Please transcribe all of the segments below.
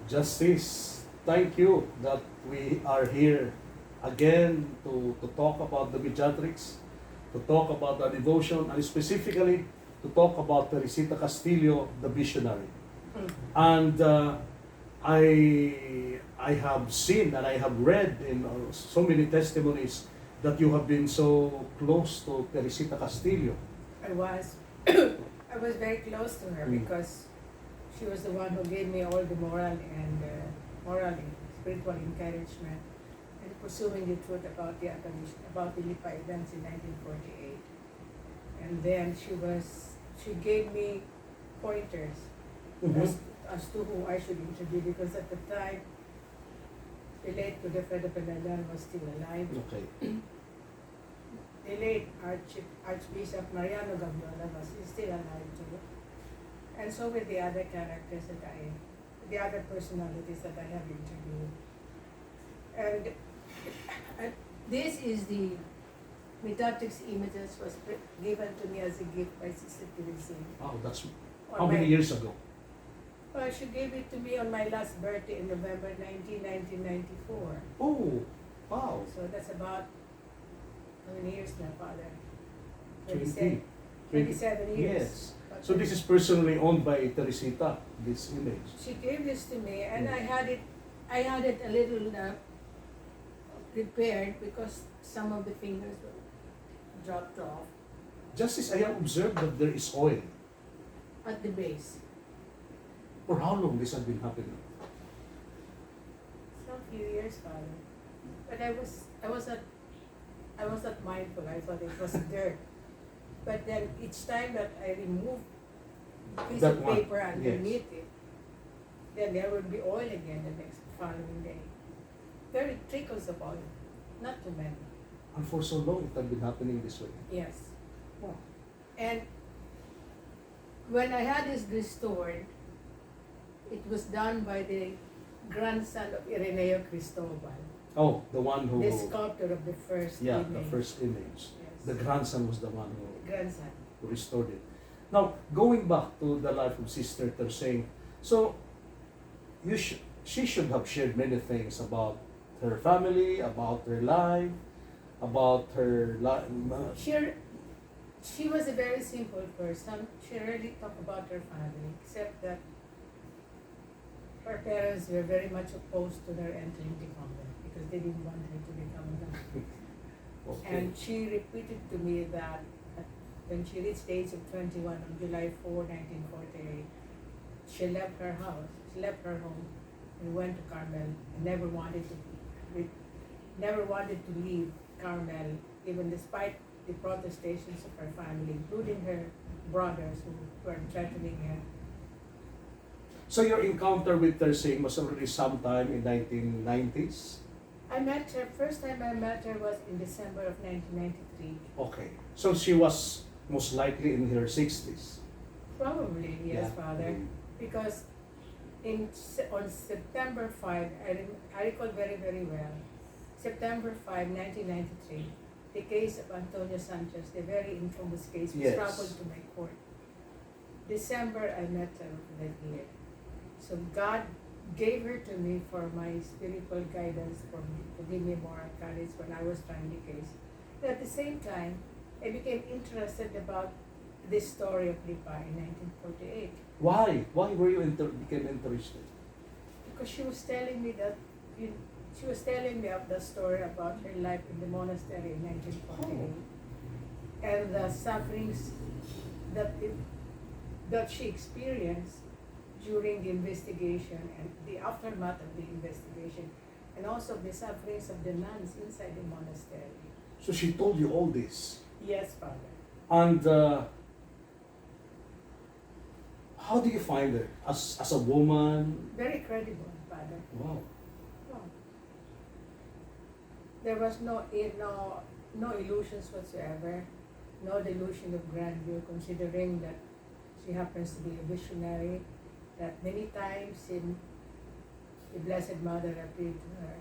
Justice, thank you that we are here again to talk about the mediatrix, to talk about the devotion, and specifically to talk about Teresita Castillo, the visionary. And I have seen and I have read in so many testimonies that you have been so close to Teresita Castillo. I was. I was very close to her because she was the one who gave me all the moral and spiritual encouragement and pursuing the truth about the apparition, about the Lipa events in 1948. And then she gave me pointers as to who I should interview, because at the time the late Godofredo Peladan was still alive. Okay. The late Archbishop Mariano Gaviola was still alive too. And so with the other characters the other personalities that I have interviewed. And this is the Mediatrix images was given to me as a gift by Sister Teresina. Wow, that's how many years ago? Well, she gave it to me on my last birthday in November 1994. Oh, wow. So that's about how many years now, Father? 27 years. Yes. So this is personally owned by Teresita, this image. She gave this to me, and I had it a little repaired because some of the fingers were dropped off Justice, I have observed that there is oil. at the base. For how long this has been happening? Some few years, Father. But I was not mindful. I thought it was dirt. But then each time that I removed a piece That of one, paper underneath it, then there would be oil again the next following day. Very trickles of oil, not too many. And for so long it has been happening this way. Yes. Wow. And when I had this restored, it was done by the grandson of Ireneo Cristobal, Oh, the one who... the sculptor of the first Yeah, image. the first image. Yes. The grandson was the one Grandson. who restored it. Now, going back to the life of Sister Tersing, so she should have shared many things about her family, about her life, about her life. She was a very simple person. She rarely talked about her family, except that her parents were very much opposed to her entering the convent because they didn't want her to become a nun. Okay. And she repeated to me that when she reached the age of 21 on July 4, 1948, she left her house, she left her home, and went to Carmel, and never wanted to leave Carmel, even despite the protestations of her family, including her brothers who were threatening her. So your encounter with Tersing was already sometime in 1990s? I met her, first time I met her was in December of 1993. Okay. So she was most likely in her 60s? Probably, yes, Yeah. Father. Because on September 5, I recall very, very well, September 5, 1993, the case of Antonio Sanchez, the very infamous case, was Yes. traveled to my court. December, I met her that year. So God gave her to me for my spiritual guidance, to give me moral courage when I was trying the case. But at the same time, I became interested about this story of Lipa in 1948 Why? Why were you became interested? because she was telling me of the story about her life in the monastery in 1948 and the sufferings that she experienced during the investigation and the aftermath of the investigation, and also the sufferings of the nuns inside the monastery. So she told you all this. Yes, Father. And how do you find her? As a woman? Very credible, Father. Wow. Wow. There was no illusions whatsoever, no delusion of grandeur, considering that she happens to be a visionary, that many times in the Blessed Mother appeared to her.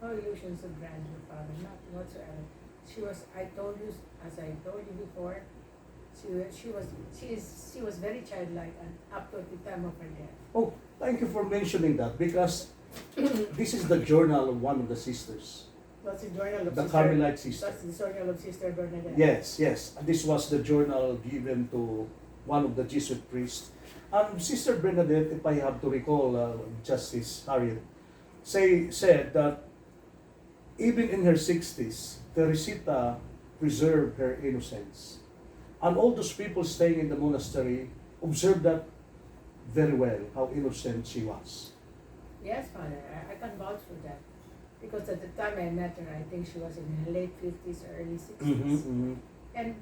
No illusions of grandeur, Father, not whatsoever. She was, as I told you before, she was very childlike and up to the time of her death. Oh, Thank you for mentioning that because this is the journal of one of the sisters, That's the journal of the Sister. Carmelite sister. That's the journal of Sister Bernadette. Yes, yes. This was the journal given to one of the Jesuit priests. Sister Bernadette, if I have to recall, Justice Harriet, said that even in her 60s, Teresita preserved her innocence. And all those people staying in the monastery observed that very well, how innocent she was. Yes, Father, I can vouch for that. Because at the time I met her, I think she was in her late 50s or early 60s. And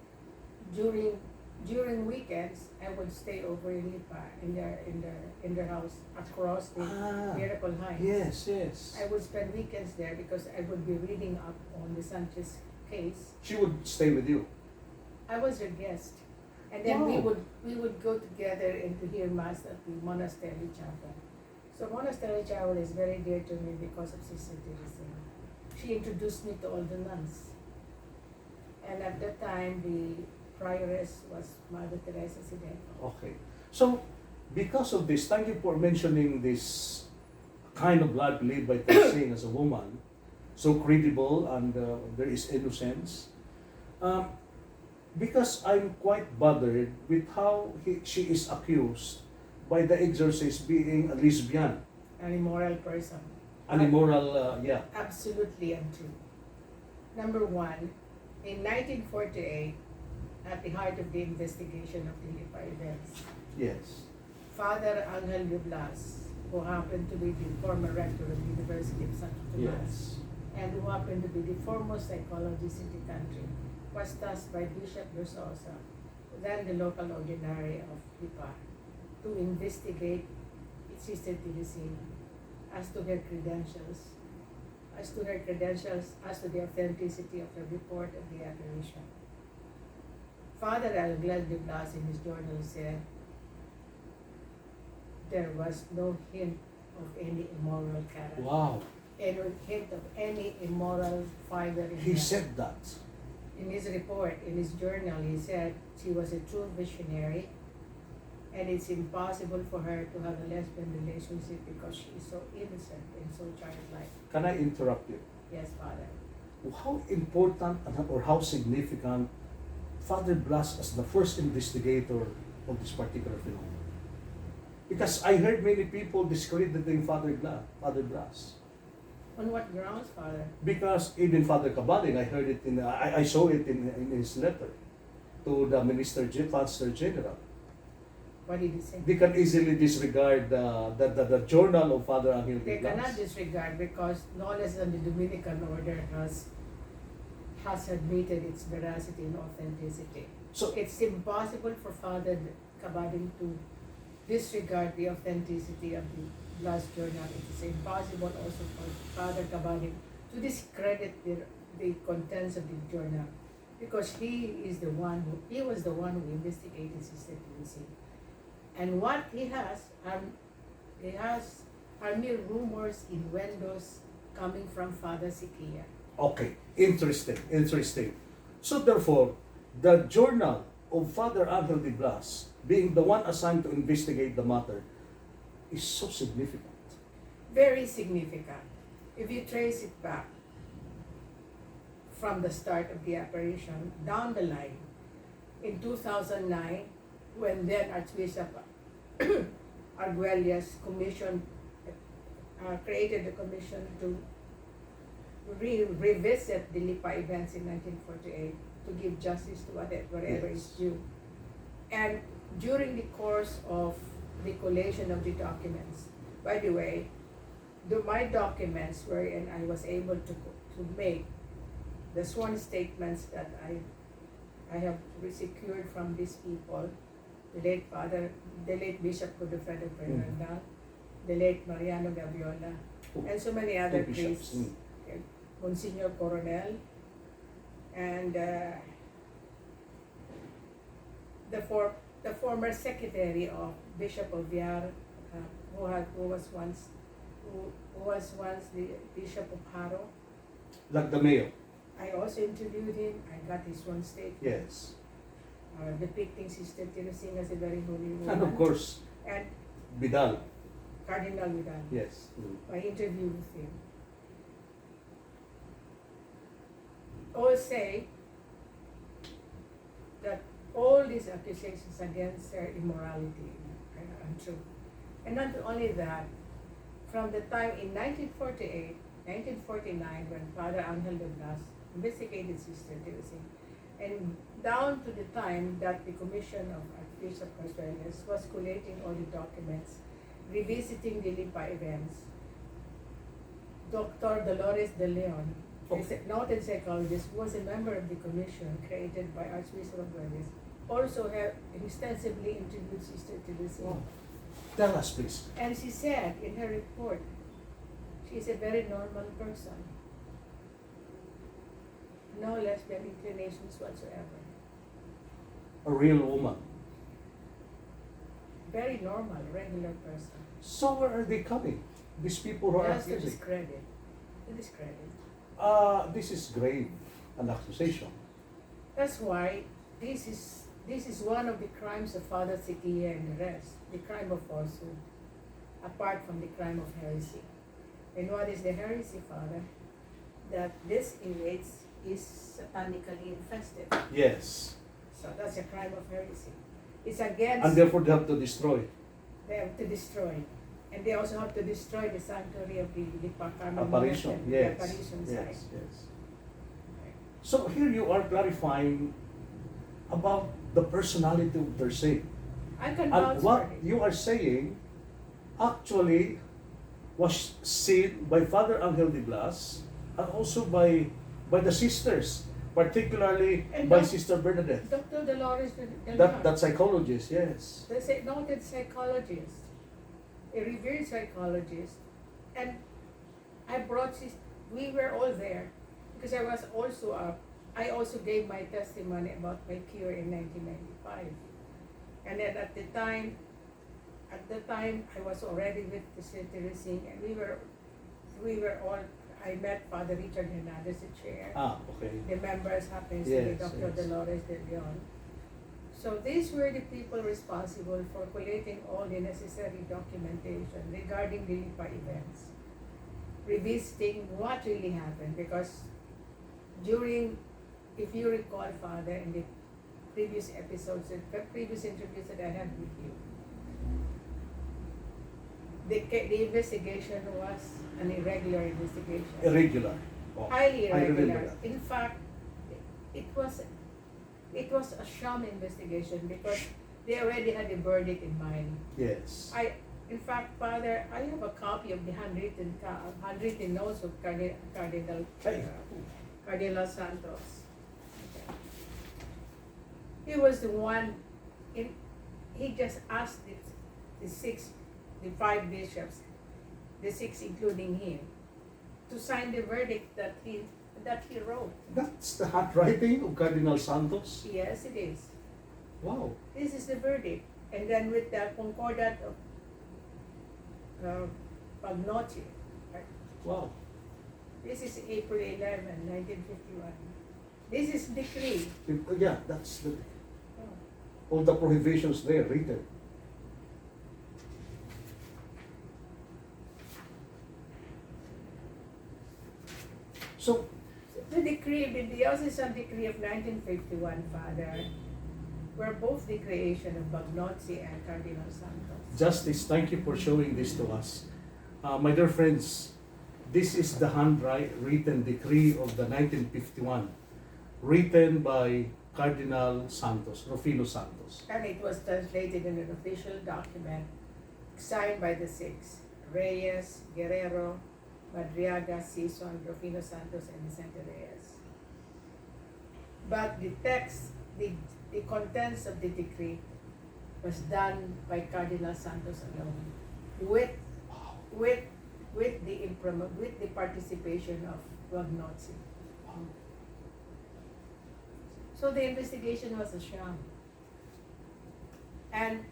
during weekends, I would stay over in Lipa, in their house across the Miracle Heights. Yes, yes. I would spend weekends there because I would be reading up on the Sanchez case. She would stay with you. I was her guest. And then Wow. we would go together and to hear Mass at the monastery chapel. So monastery chapel is very dear to me because of Sister Teresina. She introduced me to all the nuns. And at that time, the prioress was Mother Teresa Sidenko. Okay. So, because of this, thank you for mentioning this kind of life lived by Teresina as a woman, so credible and there is innocence. Because I'm quite bothered with how she is accused by the exorcist being a lesbian, An immoral person. an immoral, Absolutely untrue. Number one, in 1948, at the heart of the investigation of the Lipa events, yes, Father Angel de Blas, who happened to be the former rector of the University of Santo Tomas, yes, and who happened to be the foremost psychologist in the country, was tasked by Bishop Bersosa, then the local ordinary of Lipa, to investigate Sister Teresina as to her credentials, as to the authenticity of the report of the apparition. Father Angel de Blas in his journal said there was no hint of any immoral character. wow, Any hint of any immoral fiber in he her. said that. In his report, in his journal, he said she was a true visionary and it's impossible for her to have a lesbian relationship because she is so innocent and so childlike. Can I interrupt you? Yes, Father. How important or how significant Father Blas as the first investigator of this particular phenomenon? Because I heard many people discrediting Father Blas. On what grounds, Father? Because even Father Cabaling, I heard it I saw it in his letter to the Pastor General. What did he say? They can easily disregard the journal of Father Angel de They Blas. cannot disregard because no less than the Dominican order has admitted its veracity and authenticity. So, It's impossible for Father Cabaling to disregard the authenticity of the Blas journal. It is impossible also for Father Cabaling to discredit the contents of the journal because he was the one who investigated Sister Teresina. And what he has are mere rumors, innuendos coming from Father Siquia. okay, interesting. So therefore, the journal of Father Angel de Blas, being the one assigned to investigate the matter, is so significant. Very significant. If you trace it back from the start of the apparition down the line, in 2009, when then Archbishop Arguelles created a commission to revisit the Lipa events in 1948 to give justice to whatever is due. And during the course of the collation of the documents, by the way, my documents wherein I was able to make the sworn statements that I have secured from these people, the late Bishop Godofredo Fernandal, the late Mariano Gaviola, and so many other Two bishops. priests, Monsignor Coronel, and the former secretary of Bishop of Viar, who was once the Bishop of Haro. Like the mayor. I also interviewed him. I got his one statement. Yes. Depicting Sister Teresina as a very holy woman. And of course, And Vidal. Cardinal Vidal. Yes. I interviewed with him. All say that all these accusations against her immorality are untrue. And not only that, from the time in 1948, 1949, when Father Angel de Blas investigated Sister Teresa, and down to the time that the Commission of Archbishop Casueles was collating all the documents, revisiting the Lipa events, Dr. Dolores de Leon, a noted psychologist who was a member of the commission created by Archbishop of Casueles, also have extensively interviewed Sister Teresa. Oh. Tell us, please. And she said in her report, she is a very normal person. No lesbian inclinations whatsoever. A real woman. Very normal, regular person. So where are they coming? These people who are Just to accusing. discredit. To discredit. This is grave, an accusation. That's why this is one of the crimes of Father Sikia and the rest, the crime of falsehood, apart from the crime of heresy. And what is the heresy, Father? That this inmates is satanically infested. Yes. So that's a crime of heresy. It's against, And therefore they have to destroy. they have to destroy. And they also have to destroy the sanctuary of the Lipa Carmel Apparition. the Yes. apparition site. Yes. Yes. So here you are clarifying about the personality of their saint. I can And vouch what for it. you are saying actually was seen by Father Angel de Blas and also by the sisters, particularly And by Doc- Sister Bernadette. Dr. Dolores de Leon, That psychologist, yes. the noted psychologist, a revered psychologist, and I brought we were all there because I was also I also gave my testimony about my cure in 1995, and then at the time I was already with the St. Teresing, and we were all. I met Father Richard Hernandez, the chair. Okay. The members happens to Yes, be Dr. yes. Dolores de Leon. So these were the people responsible for collating all the necessary documentation regarding the Lipa events, revisiting what really happened, because during, if you recall, Father, in the previous episodes, the previous interviews that I had with you, the investigation was an irregular investigation. Irregular. Oh, Highly I remember irregular. that. In fact, it was a sham investigation because they already had a verdict in mind. Yes. In fact, Father, I have a copy of the handwritten notes of Cardinal Santos. Okay. He was the one. He just asked the five bishops, the six including him, to sign the verdict that he wrote. That's the handwriting of Cardinal Santos. Yes, it is. Wow. This is the verdict. And then with the concordat of Pagnotti, right? Wow. This is April 11, 1951. This is decree. Yeah, that's the Oh. all the prohibitions there written. So The decree, the diocesan decree of 1951, Father, were both the creation of Bagnozzi and Cardinal Santos. Justice, thank you for showing this to us. My dear friends, this is the handwritten decree of the 1951, written by Cardinal Santos, Rufino Santos. And it was translated in an official document signed by the six, Reyes, Guerrero, Madriaga, Sison, Rufino Santos, and Vicente Reyes. But the text, the contents of the decree was done by Cardinal Santos alone, with the participation of Bagnozzi. So the investigation was a sham. And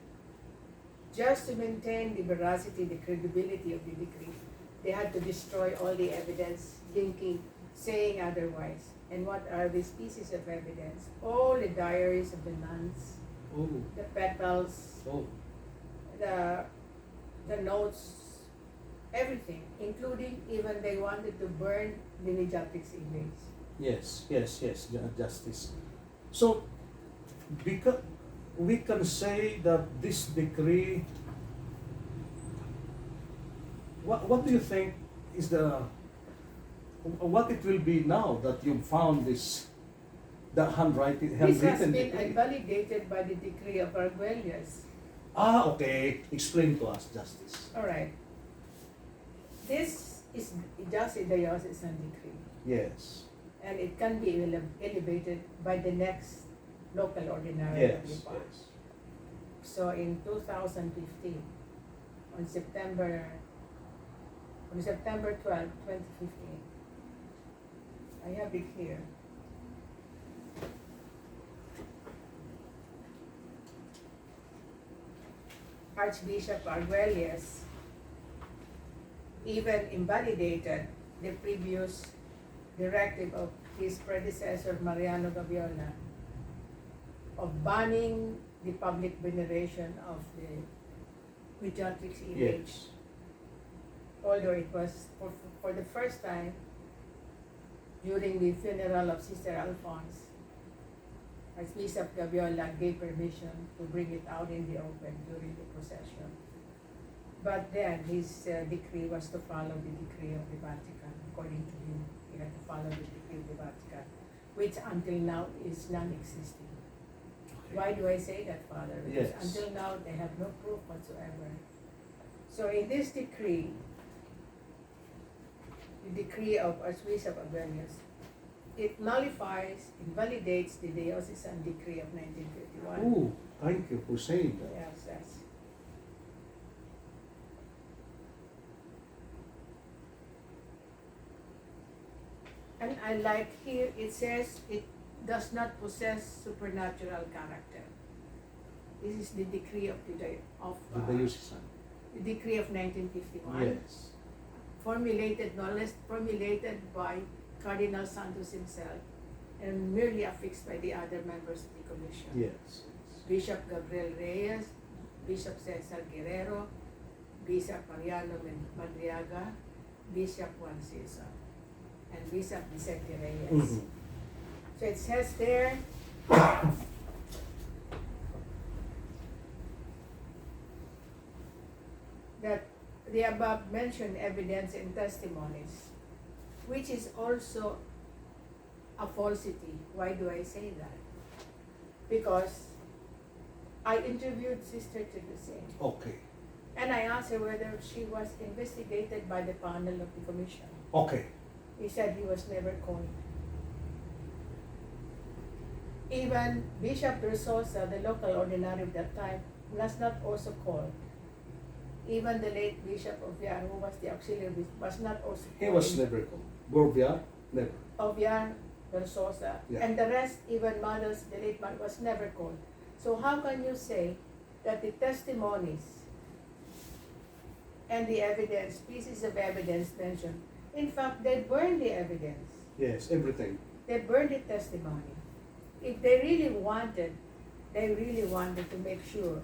just to maintain the veracity, the credibility of the decree, they had to destroy all the evidence linking, saying otherwise. And what are these pieces of evidence? All the diaries of the nuns, Oh, the petals, oh, the the notes, everything, including even they wanted to burn the mediatrix image. Yes, Justice. So, because we can say that this decree, what do you think is what it will be now that you found the This has handwritten been decree? invalidated by the decree of Arguelles. Okay. Explain to us, Justice. All right. This is just a diocesan decree, Yes. and it can be elevated by the next local ordinary of Yes. Lipa. So in 2015, on September 12, 2015, I have it here. Archbishop Arguelles even invalidated the previous directive of his predecessor Mariano Gaviola of banning the public veneration of the mediatrix image. Yes. Although it was for the first time during the funeral of Sister Alphonse, Archbishop Gaviola gave permission to bring it out in the open during the procession. But then his decree was to follow the decree of the Vatican. According to him, he had to follow the decree of the Vatican, which until now is non-existing. Why do I say that, Father? Because Yes. until now they have no proof whatsoever. So in this decree, the decree of Archbishop Arguelles, it nullifies, invalidates the diocesan decree of 1951. Ooh, thank you for saying that. Yes. And I like here, it says it does not possess supernatural character. This is the decree of The diocesan. the decree of 1951. Yes. Formulated, no less formulated by Cardinal Santos himself and merely affixed by the other members of the commission. Yes. Bishop Gabriel Reyes, Bishop Cesar Guerrero, Bishop Mariano Madriaga, Bishop Juan Cesar, and Bishop Vicente Reyes. Mhm. So it says there, that the above mentioned evidence and testimonies, which is also a falsity. Why do I say that? Because I interviewed Sister Teresa, Okay. and I asked her whether she was investigated by the panel of the commission. Okay. He said he was never called. Even Bishop Versosa, the local ordinary of that time, was not also called. Even the late Bishop Oviar, who was the auxiliary bishop, was not also called. He was never called. Gorbia, never. Oviar, Versosa, Yeah. and the rest, even mothers, the late man, was never called. So how can you say that the testimonies and the evidence, pieces of evidence mentioned, in fact, they burned the evidence. Yes, everything. They burned the testimony. If they really wanted to make sure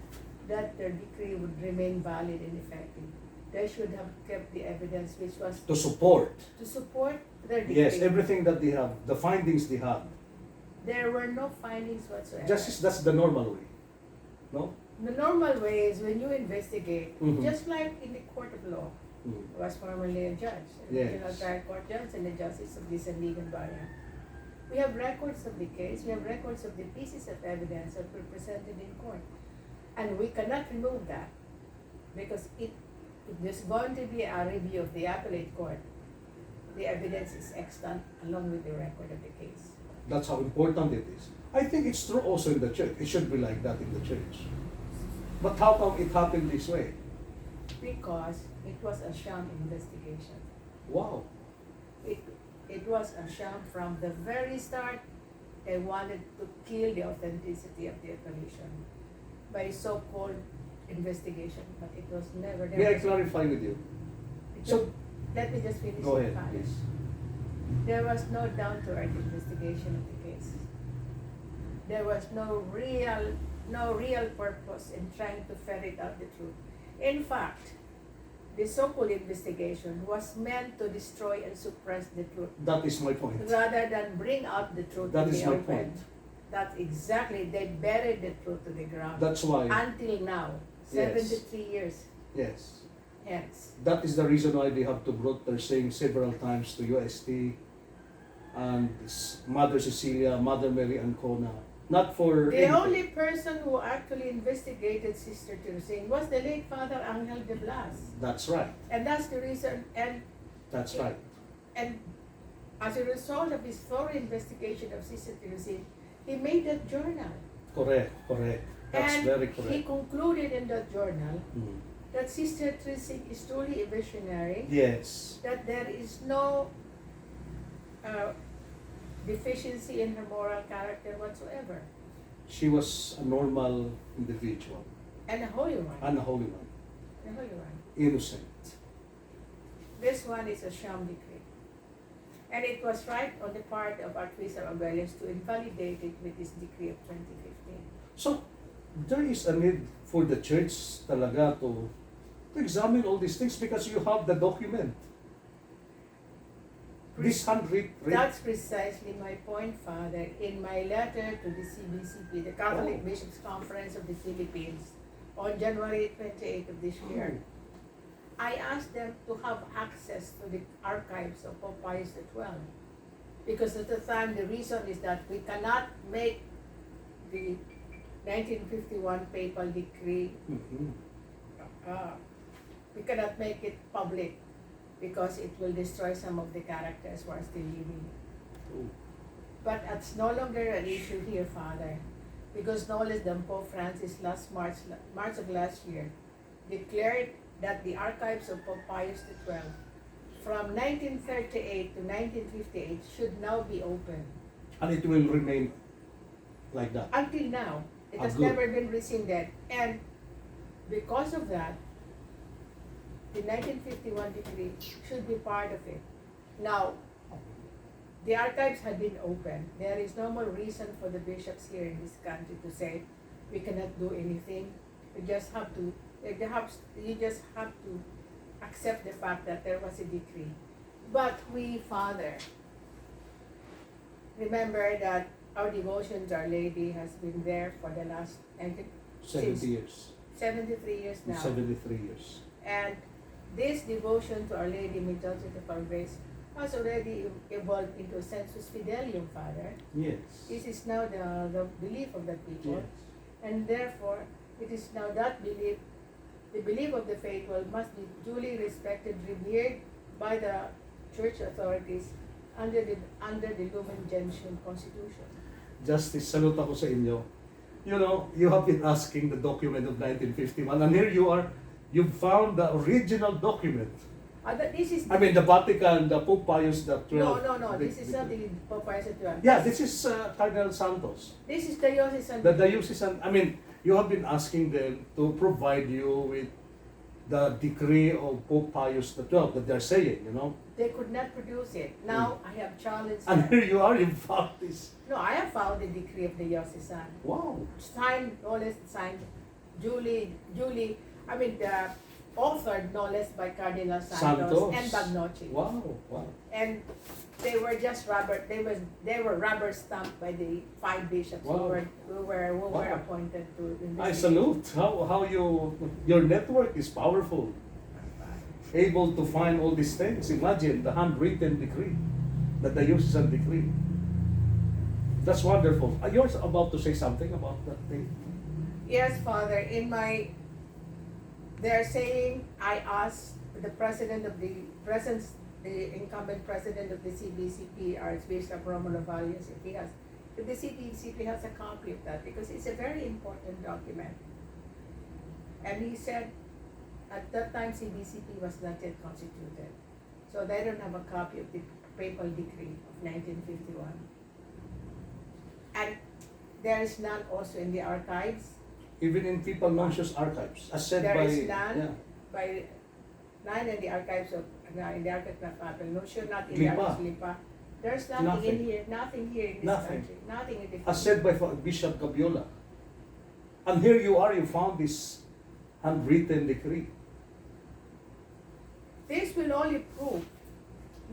that their decree would remain valid and effective, they should have kept the evidence which was To support. to support their decree. Yes, everything that they have, the findings they have. There were no findings whatsoever. Just that's the normal way. No? The normal way is when you investigate, Mhm. just like in the court of law, Mm. I was formerly a judge, a Yes. regional trial court judge and a justice of the Sandigan Bayan. We have records of the case, we have records of the pieces of evidence that were presented in court. And we cannot remove that because if there's going to be a review of the appellate court, the evidence is extant along with the record of the case. That's how important it is. I think it's true also in the church. It should be like that in the church. But how come it happened this way? Because it was a sham investigation. Wow. It was a sham from the very start. They wanted to kill the authenticity of the apparition by so-called investigation, but it was never there. May I clarify with you? So, Let me just finish go the ahead, fact. please. There was no down-to-earth investigation of the case. There was no real purpose in trying to ferret out the truth. In fact, the so-called investigation was meant to destroy and suppress the truth That is my point. rather than bring out the truth That to is the my open. point. That's exactly, they buried the truth to the ground. That's why, Until now, Yes. 73 years yes. hence. That is the reason why they have to brought their saying several times to UST and Mother Cecilia, Mother Mary Ancona. Not for The anything. only person who actually investigated Sister Teresina was the late Father Angel de Blas. That's right. And that's the reason, That's right. and as a result of his thorough investigation of Sister Teresina, he made that journal. Correct. That's And very he correct. concluded in that journal Mm. that Sister Teresina is truly a visionary, Yes. that there is no deficiency in her moral character whatsoever, She was a normal individual and a holy one. and a holy one, A holy one. innocent. This one is a sham decree. And it was right on the part of Archbishop Aurelius to invalidate it with this decree of 2015. So, there is a need for the church talaga to examine all these things because you have the document. This handwritten. That's precisely my point, Father. In my letter to the CBCP, the Catholic Oh. Bishops' Conference of the Philippines, on January 28th of this year, I asked them to have access to the archives of Pope Pius XII. Because at the time, the reason is that we cannot make the 1951 papal decree, Mhm. we cannot make it public because it will destroy some of the characters who are still living. Oh. But it's no longer an issue here, Father, because no less than Pope Francis last March of last year, declared that the archives of Pope Pius XII from 1938 to 1958 should now be open. And it will remain like that. Until now, it has Good. never been rescinded. And because of that, the 1951 decree should be part of it. Now, the archives had been open. There is no more reason for the bishops here in this country to say we cannot do anything. You just have to accept the fact that there was a decree. But we, Father, remember that our devotion to Our Lady has been there for the last 70 years. 73 years now. 73 years. And this devotion to Our Lady, Majority of our Grace, has already evolved into a sensus fidelium, Father. Yes. This is now the belief of the people. Yes. And therefore, it is now that belief, the belief of the faithful must be duly respected, revered by the church authorities under the Lumen Gentium Constitution. Justice, salute ako sa inyo. You know, you have been asking the document of 1951 and here you are, you found the original document. This is I mean, the Vatican, the Pope Pius XII. no. This is not the Pope Pius XII. Yeah, this is Cardinal Santos. This is the diocesan. The diocesan, I mean, you have been asking them to provide you with the decree of Pope Pius XII that they're saying, you know. They could not produce it. Now I have challenged And them. here you are, you found this. No, I have found the decree of the diocesan. Wow. Signed, no less signed, duly, the authored no less by Cardinal Santos and Bagnocchi. Wow. And they were just they were rubber stamped by the 5 bishops Wow. who were Wow. appointed to investigate. I salute how your network is powerful. Able to find all these things. Imagine the handwritten decree, the diocesan decree. That's wonderful. You're about to say something about that thing? Yes, Father. They're saying I asked the incumbent president of the CBCP, Archbishop Romulo Valles, if the CBCP has a copy of that, because it's a very important document. And he said, at that time CBCP was not yet constituted, so they don't have a copy of the papal decree of 1951. And there is none also in the archives. Even in Papal Nuncios archives, as said There by... is none. Yeah. By nine in the archives of Papal Nuncio, not in Lipa. the archives of Lipa. There's nothing Nothing. in here, nothing here in this Nothing. country, nothing in the As said by Bishop Gabiola. And here you are, you found this handwritten decree. This will only prove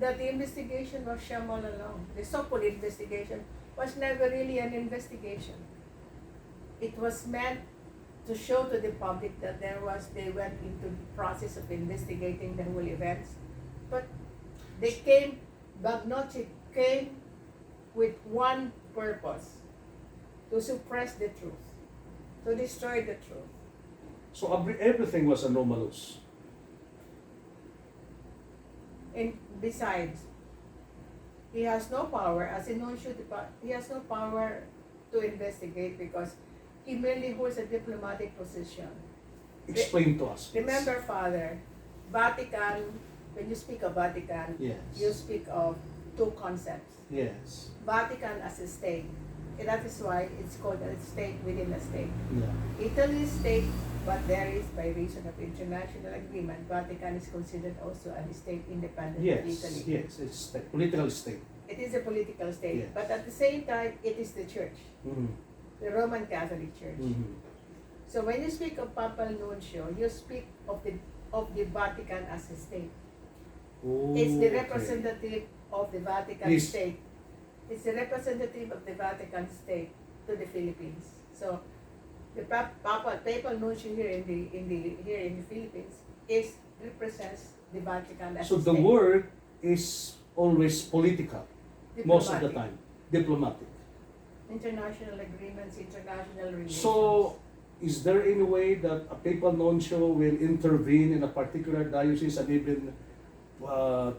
that the investigation was sham all along. The so-called investigation was never really an investigation. It was meant to show to the public that they went into the process of investigating the whole events. But Bagnochi came with one purpose, to suppress the truth, to destroy the truth. So everything was anomalous. And besides, he has no power, as in he has no power to investigate because he merely holds a diplomatic position. Explain to us, please. Remember, Father, Vatican, when you speak of Vatican, Yes. you speak of two concepts. Yes. Vatican as a state. And that is why it's called a state within a state. Yeah. Italy is state, but there is, by reason of international agreement, Vatican is considered also a state independent of Yes. Italy. Yes. It's state, political state. It is a political state, Yes. but at the same time, it is the church, Mm-hmm. the Roman Catholic Church. Mm-hmm. So when you speak of Papal Nuncio, you speak of the Vatican as a state. It's the representative of the Vatican Please. state. It's the representative of the Vatican state to the Philippines. So the papal nuncio here in the Philippines represents the Vatican as So a the state. word is always political, most of the Diplomatic. time, diplomatic. International agreements, international relations. So, is there any way that a papal nuncio will intervene in a particular diocese and even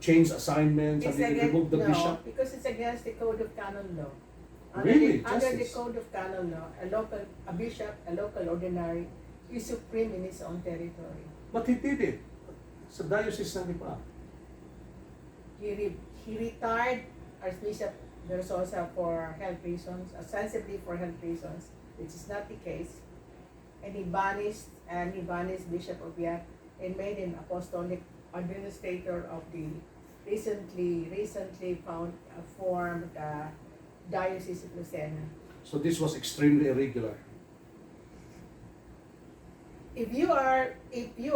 change assignments and even remove the no, bishop? because it's against the code of canon law. Really? Under the Justice? code of canon law, a bishop, a local ordinary, is supreme in his own territory. But he did it. Sa diocese ng Lipa. He retired Archbishop Versosa for health reasons, ostensibly for health reasons, which is not the case. And he banished Bishop Obiak and made him apostolic administrator of the recently formed Diocese of Lucena. So this was extremely irregular. If you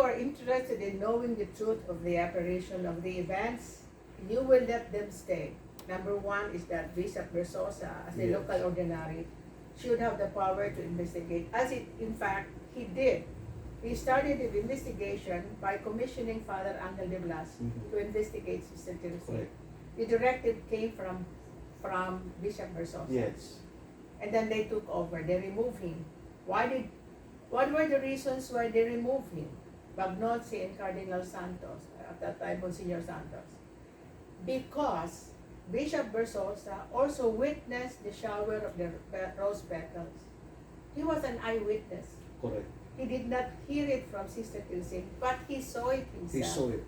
are interested in knowing the truth of the apparition of the events, you will let them stay. Number one is that Bishop Versosa, as a Yes. local ordinary, should have the power to investigate, as in fact he did. He started the investigation by commissioning Father Angel de Blas Mhm. to investigate Sister Teresa. Correct. The directive came from Bishop Versosa. Yes. And then they took over. They removed him. What were the reasons why they removed him? Bagnozzi and Cardinal Santos, at that time Monsignor Santos. Because Bishop Versosa also witnessed the shower of the rose petals. He was an eyewitness. Correct. He did not hear it from Sister Tilsing, but he saw it himself. He saw it.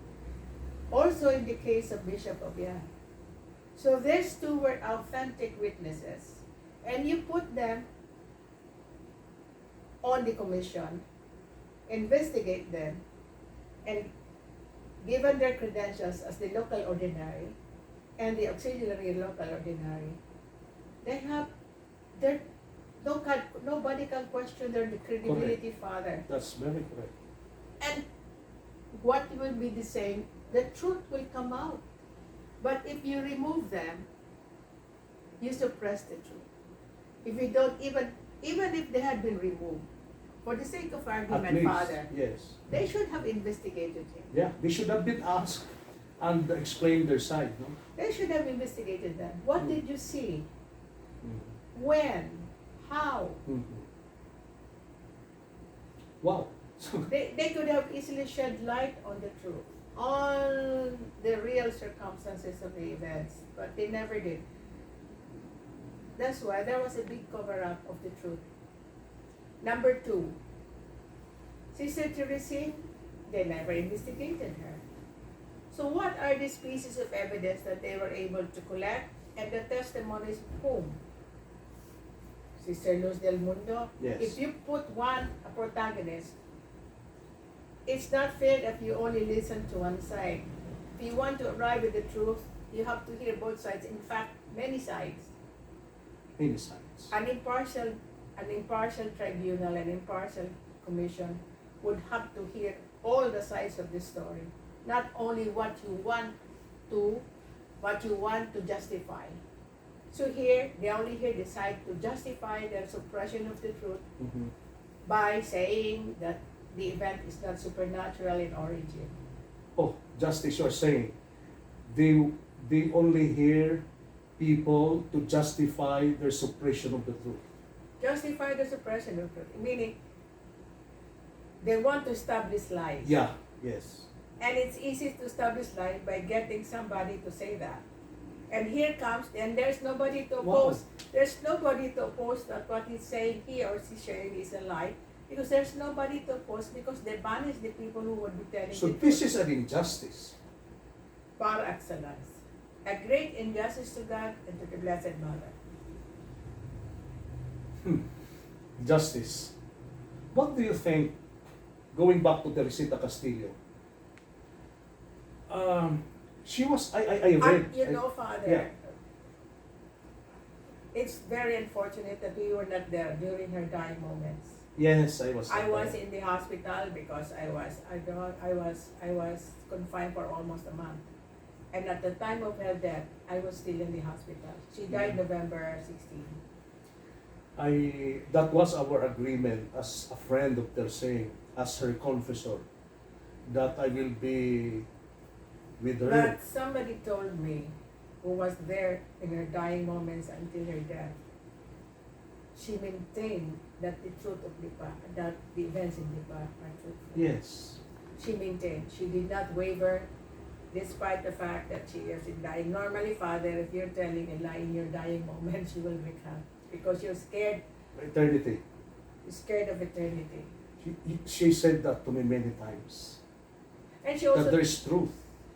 Also in the case of Bishop Obiang. So these two were authentic witnesses. And you put them on the commission, investigate them, and given their credentials as the local ordinary and the auxiliary local ordinary, nobody can question their credibility, Father. That's very correct. And what will be the same, the truth will come out. But if you remove them, you suppress the truth. If you don't even if they had been removed, for the sake of At argument, least, Father, yes. they should have investigated him. Yeah, they should have been asked and explained their side, no? They should have investigated them. What did you see? Mhm. When? How? Mhm. Wow. They could have easily shed light on the truth, on the real circumstances of the events, but they never did. That's why there was a big cover-up of the truth. Number two, Sister Teresa, they never investigated her. So what are these pieces of evidence that they were able to collect, and the testimonies of whom? Sister Luz del Mundo. Yes. If you put a protagonist, it's not fair if you only listen to one side. If you want to arrive at the truth, you have to hear both sides. In fact, many sides. Many sides. An impartial tribunal, an impartial commission would have to hear all the sides of the story. not only what you want to justify. So here, they only here decide to justify their suppression of the truth Mhm. by saying that the event is not supernatural in origin. Oh, just as you're saying, they, they only hear people to justify their suppression of the truth. Justify the suppression of truth, meaning they want to establish lies. Yeah, yes. And it's easy to establish lies by getting somebody to say that. And here comes, and there's nobody to oppose. There's nobody to oppose that what he's saying, he or she's sharing is a lie. Because there's nobody to oppose because they banish the people who would be telling So the this truth. is an injustice. Par excellence. A great injustice to God and to the Blessed Mother. Justice. What do you think, going back to Teresita Castillo? She was, I read. You know, Father, yeah. it's very unfortunate that we were not there during her dying moments. Yes, I was. I was in the hospital because I was confined for almost a month. And at the time of her death, I was still in the hospital. She died November 16. That was our agreement as a friend of Tersing, as her confessor, that I will be with her. But somebody told me, who was there in her dying moments until her death, she maintained that the truth of Lipa, that the events in Lipa are truthful. Yes. She maintained. She did not waver, despite the fact that she is dying. Normally, Father, if you're telling a lie in your dying moment, you will recant because you're scared. Eternity. You're scared of eternity. She said that to me many times. And she That also there is truth.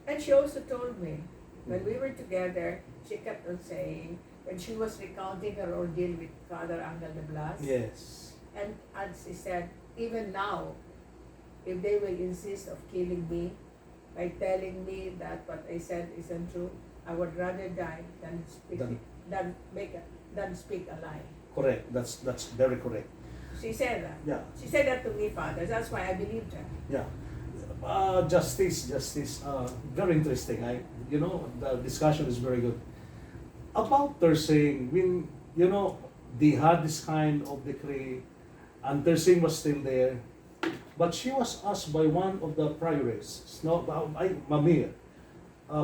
And she also told me, when we were together, she kept on saying, when she was recounting her ordeal with Father Angel de Blas, Yes. and as she said, even now, if they will insist of killing me by telling me that what I said isn't true, I would rather die than speak a lie. Correct. That's very correct. She said that. Yeah. She said that to me, Father. That's why I believed her. Yeah. Justice. Very interesting. The discussion is very good. About Tersing, when, they had this kind of decree, and Tersing was still there, but she was asked by one of the prioress, Mamir,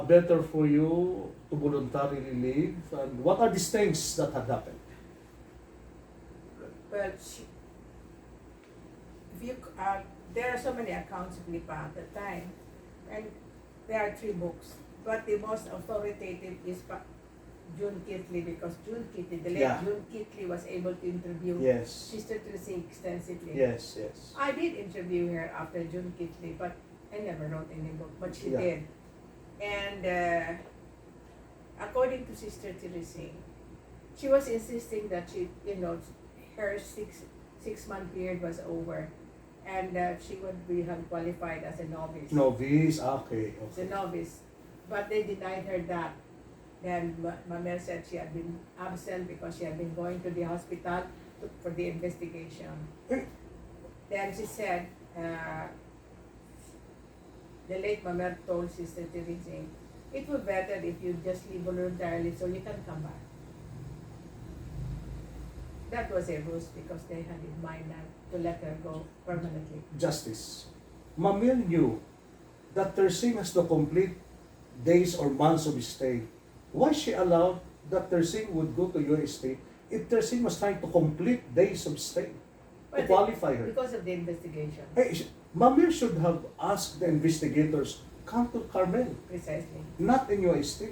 better for you to voluntarily leave, and what are these things that had happened? Well, there are so many accounts of Lipa at the time, and there are 3 books. But the most authoritative is June Kitley, because June Kitley, the late June Kitley, was able to interview Sister Teresita extensively. Yes. I did interview her after June Kitley, but I never wrote any book, but she did. And according to Sister Teresita, she was insisting that her six-month period was over, and she would be qualified as a novice. Novice, okay. As a novice. But they denied her that. Then Mamel said she had been absent because she had been going to the hospital for the investigation. Then she said, the late Mamel told Sister Teresita, it would be better if you just leave voluntarily so you can come back. That was a ruse because they had in mind to let her go permanently. Justice. Mamil knew that Tersing has to complete days or months of stay. Why she allowed that Tersing would go to UST if Tersing was trying to complete days of stay to qualify her? Because of the investigation. Mamil should have asked the investigators, come to Carmel. Precisely. Not in UST.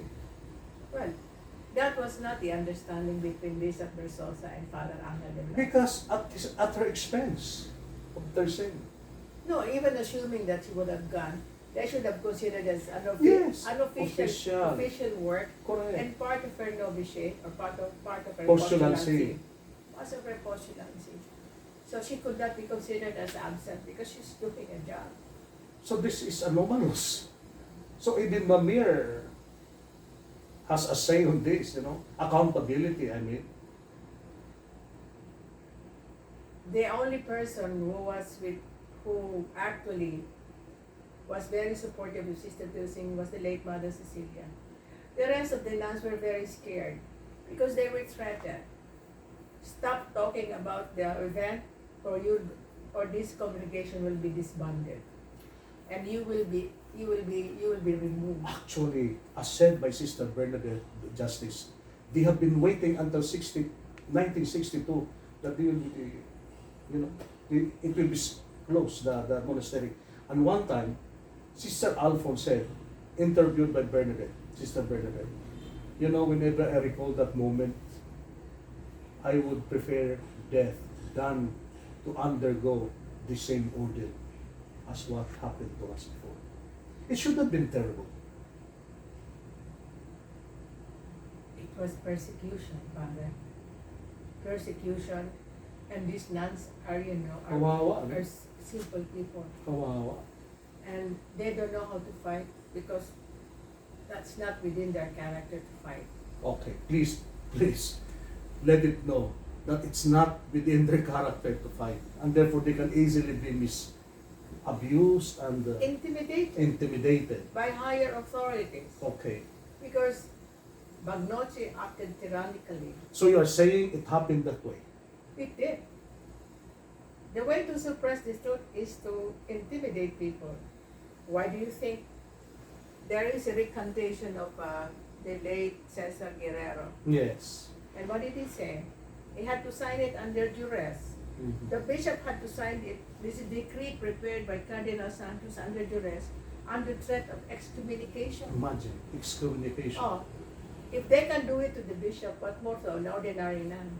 Well, that was not the understanding between Bishop Bersosa and Father Angel de Blas. Because at her expense of Tersing. No, even assuming that she would have gone, they should have considered as unofficial work. Correct. And part of her novitiate, or part of her postulancy. Part of her postulancy. So she could not be considered as absent because she's doing a job. So this is anomalous. So even Mamir has a say on this, accountability, I mean. The only person who actually was very supportive of Sister Dulcing was the late Mother Cecilia. The rest of the nuns were very scared because they were threatened. Stop talking about the event or this congregation will be disbanded. And you will be removed. Actually, as said by Sister Bernadette Justice, they have been waiting until 1962 that they will be, it will be closed, the monastery. And one time, Sister Alphonse said, interviewed by Sister Bernadette, whenever I recall that moment, I would prefer death than to undergo the same ordeal as what happened to us before. It should have been terrible. It was persecution, Father. Persecution, and these nuns are, Kawawa, are simple people. Kawawa. And they don't know how to fight because that's not within their character to fight. Okay, please, let it know that it's not within their character to fight, and therefore they can easily be abused and intimidated by higher authorities. Okay. Because Bagnozzi acted tyrannically. So you are saying it happened that way? It did. The way to suppress this truth is to intimidate people. Why do you think there is a recantation of the late Cesar Guerrero? Yes. And what did he say? He had to sign it under duress. Mm-hmm. The bishop had to sign it. This is a decree prepared by Cardinal Santos under duress, under threat of excommunication. Imagine, excommunication. Oh, if they can do it to the bishop, what more to an ordinary nun?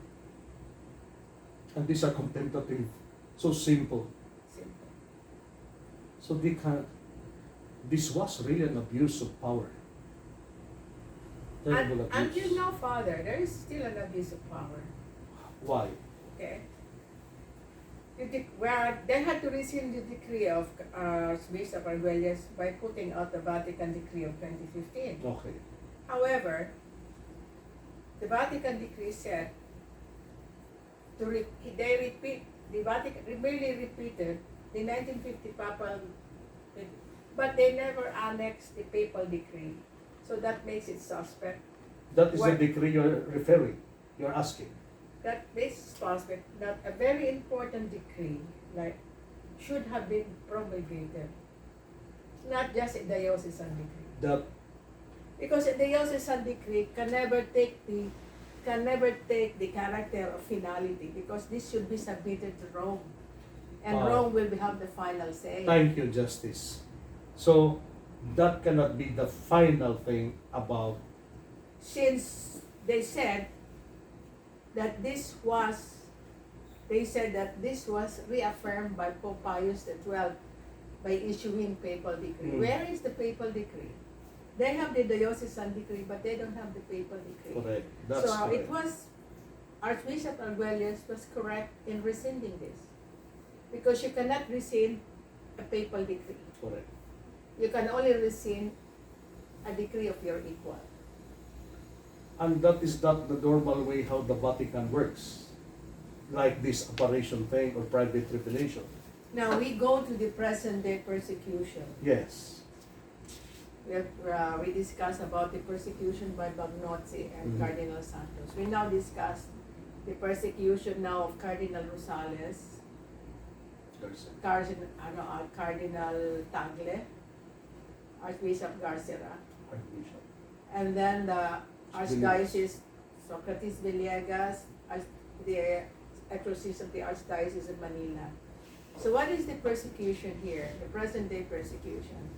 And these are contemplative, so simple. Simple. So they can. This was really an abuse of power. Terrible abuse. Until now, Father, there is still an abuse of power. Why? Okay. Where they had to rescind the decree of Archbishop Arguelles by putting out the Vatican Decree of 2015. Okay. However, the Vatican Decree said the Vatican merely repeated the 1950 papal, but they never annexed the papal decree. So that makes it suspect. That is the decree you're asking. That this suspect that a very important decree should have been promulgated, not just a diocesan decree. Because a diocesan decree can never take the character of finality, because this should be submitted to Rome, and Rome will have the final say. Thank you, Justice. So that cannot be the final thing about. Since they said that this was reaffirmed by Pope Pius XII by issuing papal decree. Where is the papal decree? They have the diocesan decree, but they don't have the papal decree. Correct. That's correct. It was Archbishop Arguelles was correct in rescinding this, because you cannot rescind a papal decree. Correct. You can only rescind a decree of your equal. And that is not the normal way how the Vatican works, like this apparition thing or private revelation. Now we go to the present day persecution. Yes. We discuss about the persecution by Bagnozzi and Cardinal Santos. We now discuss the persecution now of Cardinal Rosales, Cardinal Tagle, Archbishop Garcera, and then the Archdiocese Socrates Villegas, the exorcist of the Archdiocese of Manila. So what is the persecution here, the present day persecution?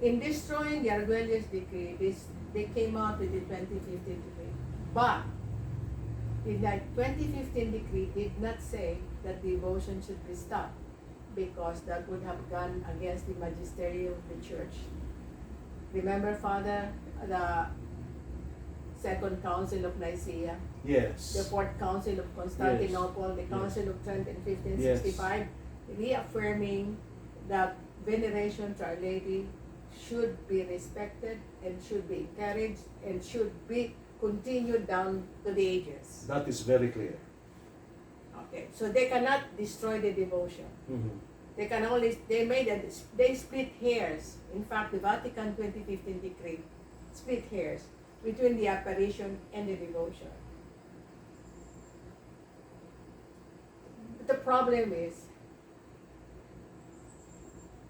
In destroying the Arguelles decree, they came out with the 2015 decree. But the 2015 decree did not say that devotion should be stopped, because that would have gone against the magisterium of the church. Remember, Father, the Second Council of Nicaea? Yes. The Fourth Council of Constantinople, the Council of Trent in 1565, reaffirming that veneration to Our Lady should be respected and should be encouraged and should be continued down to the ages. That is very clear. Okay, so they cannot destroy the devotion. They split hairs. In fact, the Vatican 2015 decree split hairs between the apparition and the devotion. But the problem is,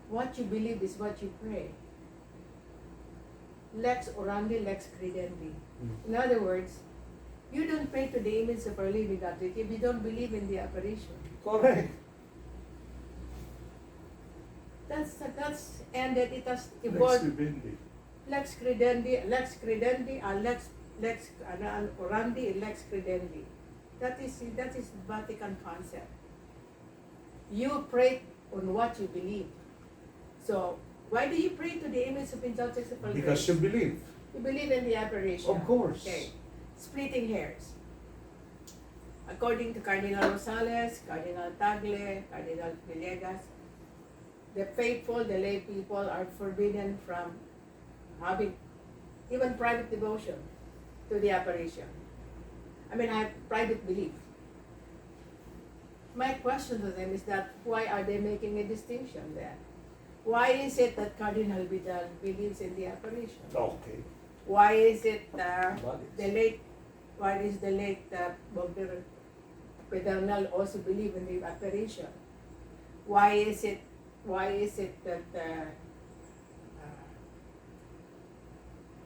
what you believe is what you pray. Lex orandi, lex credendi. In other words, you don't pray to the image of Our Lady Beatrix if you don't believe in the apparition. Correct. And that it has Lex evolved. vivendi. Lex credendi, lex orandi, lex credendi. That is Vatican concept. You pray on what you believe. So why do you pray to the image of Beatrix of Our Lady? Because you believe. You believe in the apparition. Of course. Okay. Splitting hairs. According to Cardinal Rosales, Cardinal Tagle, Cardinal Villegas, the faithful, the lay people are forbidden from having even private devotion to the apparition. I mean, I have private belief. My question to them is that why are they making a distinction there? Why is it that Cardinal Vidal believes in the apparition? Okay. Why is it Valid. why is the late Pedernal also believe in the apparition? Why is it that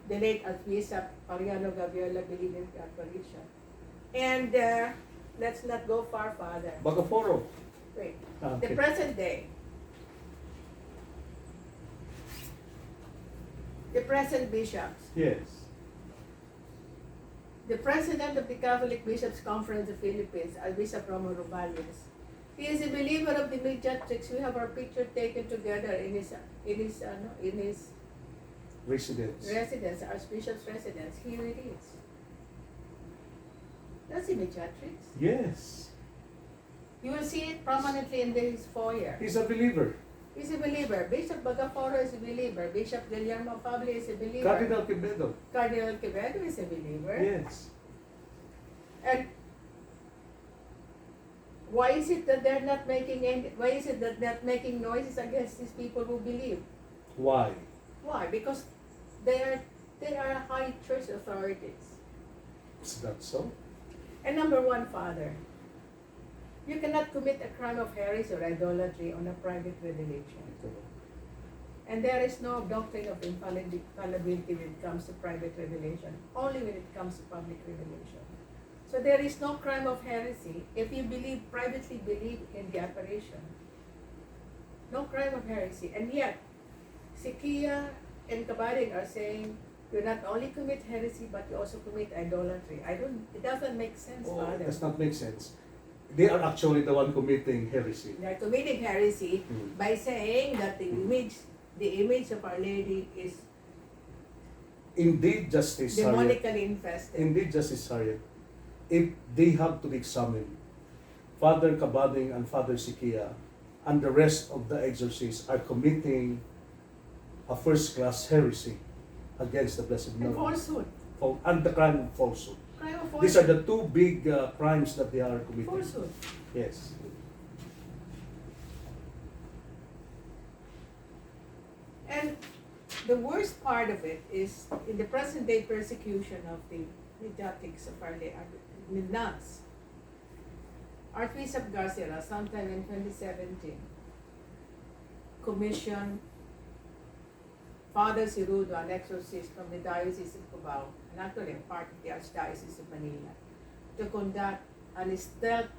the late Archbishop Mariano Gaviola believe in the apparition? And let's not go further. Bagaforo. Wait. Okay. The present day. The present bishops. Yes. The president of the Catholic Bishops' Conference of Philippines, Archbishop Romo Roballes, he is a believer of the Mediatrix. We have our picture taken together in his Residence. residence, Archbishop's residence. Here it is. That's the Mediatrix. Yes. You will see it prominently in his foyer. He's a believer. He's a believer. Bishop Bagaforo is a believer. Bishop Guillermo Pablo is a believer. Cardinal Quevedo. Cardinal Quevedo is a believer. Yes. And why is it that they're not making noises against these people who believe? Why? Why? Because they are high church authorities. Is that so? And number one, Father, you cannot commit a crime of heresy or idolatry on a private revelation. And there is no doctrine of infallibility when it comes to private revelation, only when it comes to public revelation. So there is no crime of heresy if you privately believe in the apparition. No crime of heresy. And yet, Sikia and Kabaring are saying you not only commit heresy, but you also commit idolatry. It doesn't make sense, Oh, Father. it does not make sense. They are actually the one committing heresy. They are committing heresy by saying that the image of Our Lady is Indeed, Justice Harriet. demonically infested. Indeed, Justice Harriet. If they have to be examined, Father Kabading and Father Sikia and the rest of the exorcists are committing a first-class heresy against the Blessed And Mary. falsehood. And the crime of falsehood. Crime of falsehood. These are the two big crimes that they are committing. Falsehood. Yes. And the worst part of it is in the present day persecution of the Mediatrix of Our Lady, the nuns. Archbishop Garcia, sometime in 2017, commissioned Father Cirudo, an exorcist from the Diocese of Cubao, and actually a part of the Archdiocese of Manila, to conduct an stealth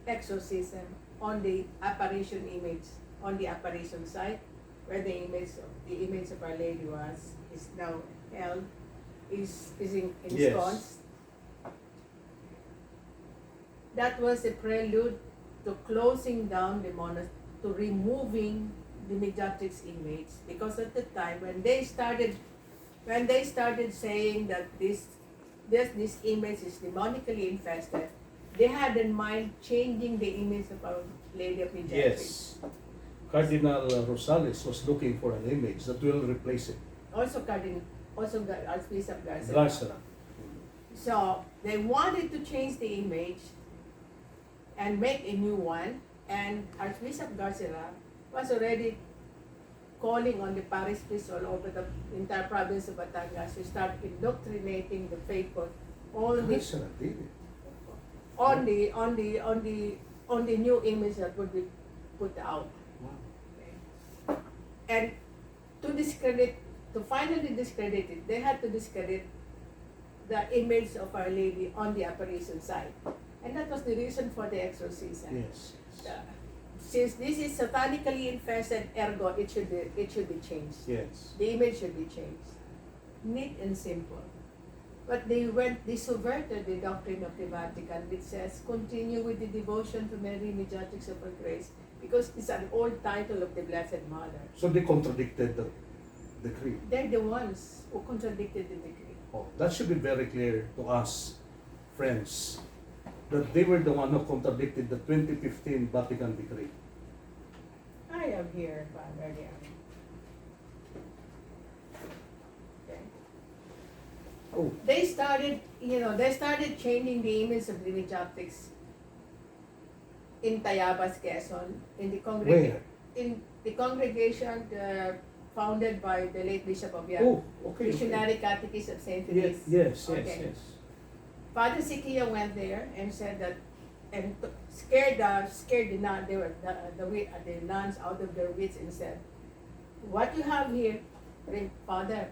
exorcism on the apparition image, on the apparition site, where the image of Our Lady is now held, is ensconced. Yes. That was a prelude to closing down the monastery, to removing the Mediatrix image, because at the time when they started saying that this image is demonically infested, they had in mind changing the image of Our Lady of Mediatrix. Yes. Cardinal Rosales was looking for an image that will replace it. Also Archbishop Garcia. Garza. So they wanted to change the image and make a new one, And Archbishop Garcia was already calling on the parish priests all over the entire province of Batangas to start indoctrinating the faithful on the Yes, sir, I did it. on the new image that would be put out. Wow. Okay. And to finally discredit it, they had to discredit the image of Our Lady on the apparition side. And that was the reason for the exorcism. Yes. Since this is satanically infested, ergo it should be changed. Yes. The image should be changed. Neat and simple. But they subverted the doctrine of the Vatican, which says continue with the devotion to Mary, Mediatrix of her grace, because it's an old title of the Blessed Mother. So they contradicted the decree. They're the ones who contradicted the decree. Oh, that should be very clear to us, friends, that they were the one who contradicted the 2015 Vatican decree. I am here, Father. Okay. Oh, They started changing the image of the Mediatrix in Tayabas, Quezon, in the where? congregation founded by the late Bishop of Yan, Oh, okay. Missionary Catechist of St. Yes, Felix. yes, Okay. yes. Father Sikia went there and said that, and scared the nun, the nuns out of their wits and said, "What you have here, Father,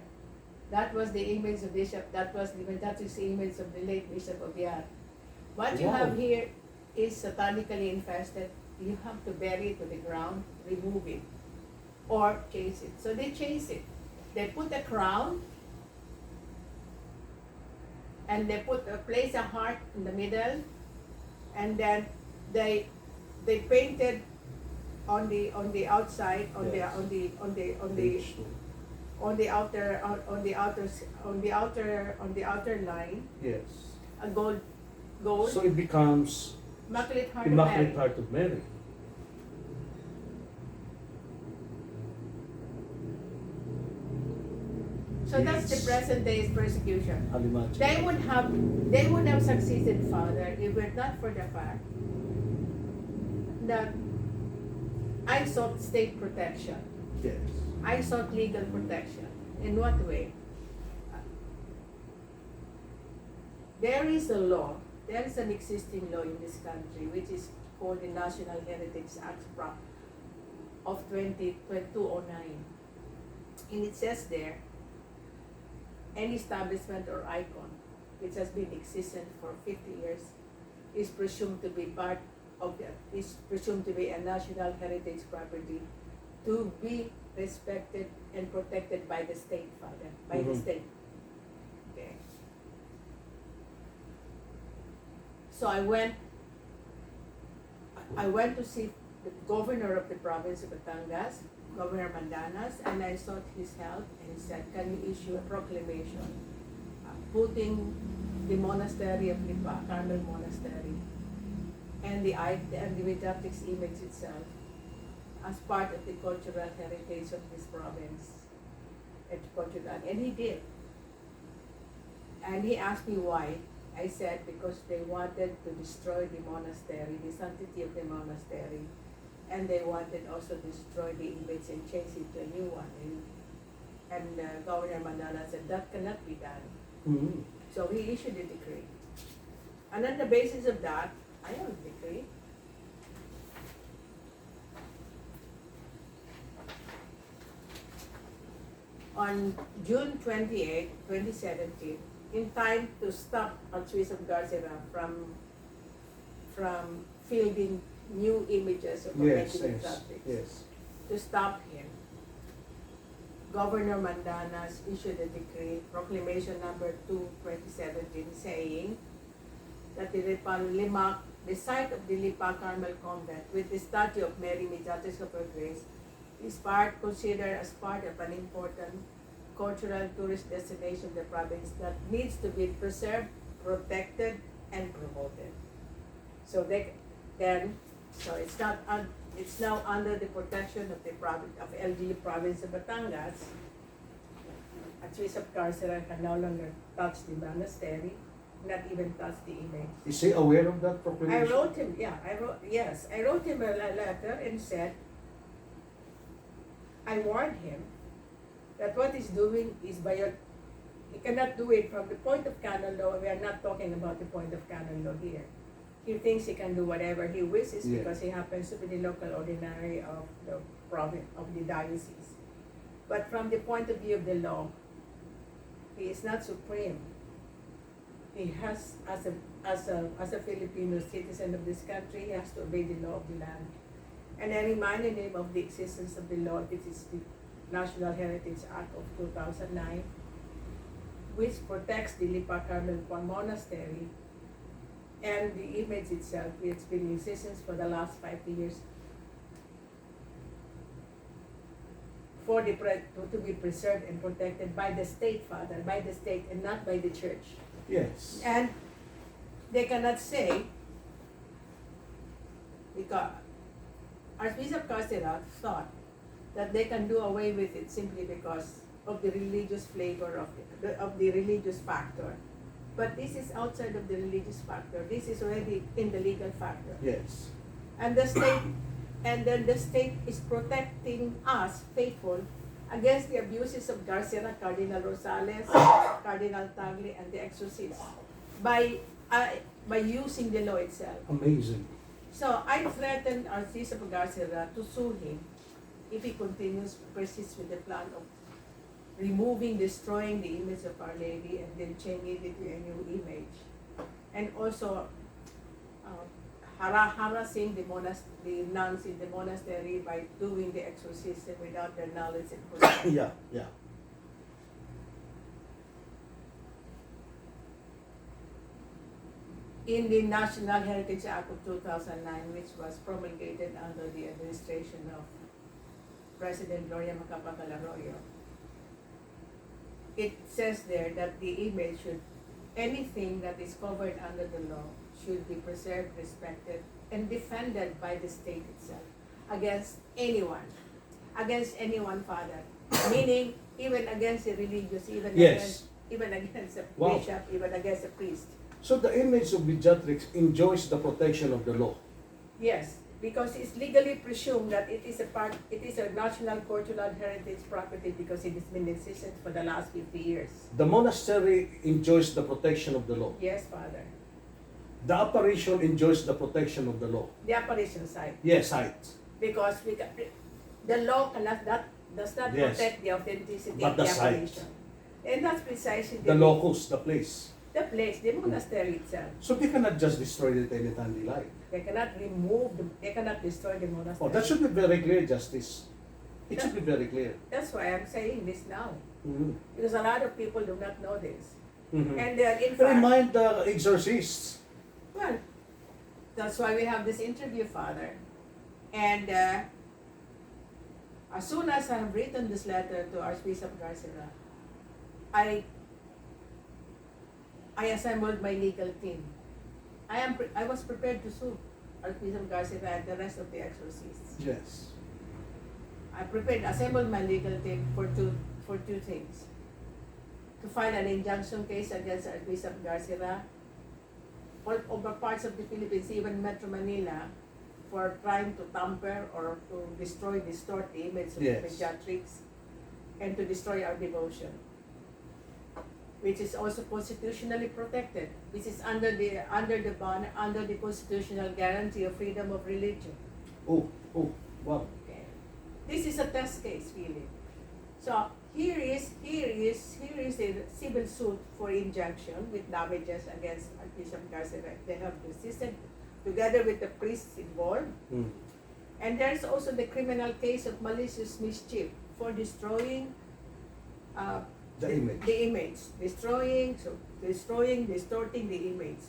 that was the image of Bishop. That was the Mediatrix image of the late Bishop of Yan. What you Wow. have here is satanically infested. You have to bury it to the ground, remove it, or chase it." So they chase it. They put a crown, and they place a heart in the middle, and then they painted on the outside Yes. Page two. on the outer line Yes. a gold So it becomes Immaculate Heart Immaculate of Mary. Heart of Mary. So that's the Yes. present day's persecution. I'll imagine. They would have succeeded, Father, if it not for the fact that I sought state protection. Yes. I sought legal protection. In what way? There is a law, there is an existing law in this country which is called the National Heritage Act of 2009. And it says there, any establishment or icon which has been existent for 50 years is presumed to be a national heritage property to be respected and protected by the state, Father, by the Mhm. state. Okay. So I went to see the governor of the province of Batangas, Governor Mandanas, and I sought his help, and he said, "Can you issue a proclamation putting the monastery of Lipa Carmel Monastery and the Mediatrix image itself as part of the cultural heritage of this province and cultural?" And he did. And he asked me why. I said because they wanted to destroy the monastery, the sanctity of the monastery, and they wanted also to destroy the image and change it to a new one. And Governor Mandala said that cannot be done. Mhm. So he issued a decree. And on the basis of that, I have a decree. On June 28, 2017, in time to stop Archbishop Garcia from fielding new images of Yes, Mediatrix, yes, yes. to stop him, Governor Mandanas issued a decree, proclamation number 2, 2017, saying that the site of the Lipa Carmel Convent with the statue of Mary, Mediatrix of her grace, is considered as part of an important cultural tourist destination of the province that needs to be preserved, protected, and promoted. So it's now under the protection of the LG province of Batangas. Archbishop Carcera can no longer touch the monastery, not even touch the image. Is he aware of that I proclamation? wrote him, I wrote him a letter and said, I warned him that what he's doing is he cannot do it from the point of canon law. We are not talking about the point of canon law here. He thinks he can do whatever he wishes Yeah. because he happens to be the local ordinary of the province, of the diocese. But from the point of view of the law, he is not supreme. He has, as a Filipino citizen of this country, he has to obey the law of the land. And I reminded him of the existence of the law, which is the National Heritage Act of 2009, which protects the Lipa Carmel Monastery and the image itself, which has been in existence for the last 50 years, to be preserved and protected by the state, Father, by the state and not by the church. Yes. And they cannot say, because Archbishop Carcera thought that they can do away with it simply because of the religious flavor of the religious factor. But this is outside of the religious factor. This is already in the legal factor. Yes. And the state is protecting us, faithful, against the abuses of Garcia, Cardinal Rosales, Cardinal Tagle, and the exorcists by using the law itself. Amazing. So I threatened Archbishop Garcia to sue him if he persists with the plan of destroying the image of Our Lady and then changing it to a new image, and also harassing the nuns in the monastery by doing the exorcism without their knowledge and consent. Yeah, yeah. In the National Heritage Act of 2009, which was promulgated under the administration of President Gloria Macapagal Arroyo, it says there that the image anything that is covered under the law should be preserved, respected, and defended by the state itself against anyone, Father. Meaning, even against the religious, Yes. even against a Wow. bishop, even against a priest. So the image of Beatrix enjoys the protection of the law. Yes, because it's legally presumed that it is a national cultural heritage property because it has been in existence for the last 50 years. The monastery enjoys the protection of the law. Yes, Father. The apparition enjoys the protection of the law. The apparition site. Yes, right. Because the law does not Yes. protect the authenticity But of the the site. apparition. And that's precisely The locus, the place. the place, the monastery itself. So they cannot just destroy it anytime they like. They cannot they cannot destroy the monastery. Oh, that should be very clear, Justice. It should be very clear. That's why I'm saying this now. Mhm. Because a lot of people do not know this. Mhm. And in fact, Remind the exorcists. well, that's why we have this interview, Father. And as soon as I have written this letter to Archbishop Garcia, I assembled my legal team. I was prepared to sue Archbishop Garcia and the rest of the exorcists. Yes. I assembled my legal team for two things. To file an injunction case against Archbishop Garcia, all over parts of the Philippines, even Metro Manila, for trying to tamper or to distort the image of Yes. Beatrix, and to destroy our devotion, which is also constitutionally protected, which is under the constitutional guarantee of freedom of religion. Oh, wow. Okay. This is a test case, really. So here is a civil suit for injunction with damages against Archbishop Garcia. They have resisted, together with the priests involved. Mm. And there's also the criminal case of malicious mischief for destroying The image. distorting the image.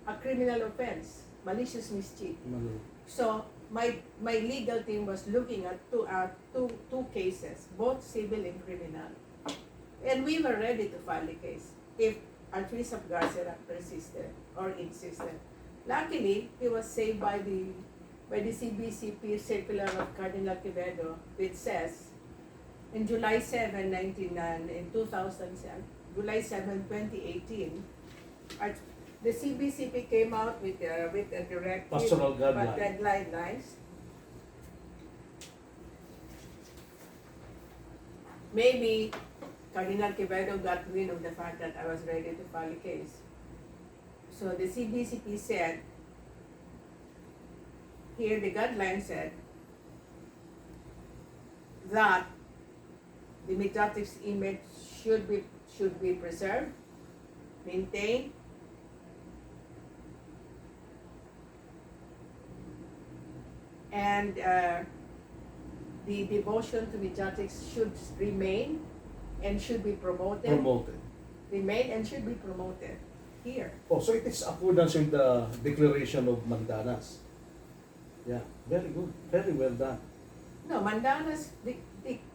A criminal offense, malicious mischief. Mm. So my legal team was looking at two cases, both civil and criminal, and we were ready to file the case if Archbishop Garcia persisted or insisted. Luckily, he was saved by the CBCP circular of Cardinal Quevedo, which says, in July 7, 2018, The CBCP came out with a directive, Pastoral guideline. guidelines. Maybe Cardinal Quevedo got wind of the fact that I was ready to file a case. So the CBCP said, here the guideline said that the mediatrix image should be preserved, maintained, and the devotion to mediatrix should remain and should be promoted. Remain and should be promoted here. Oh, so it is accordance with the Declaration of Mandanas. Yeah, very good. Very well done. No, Mandana's the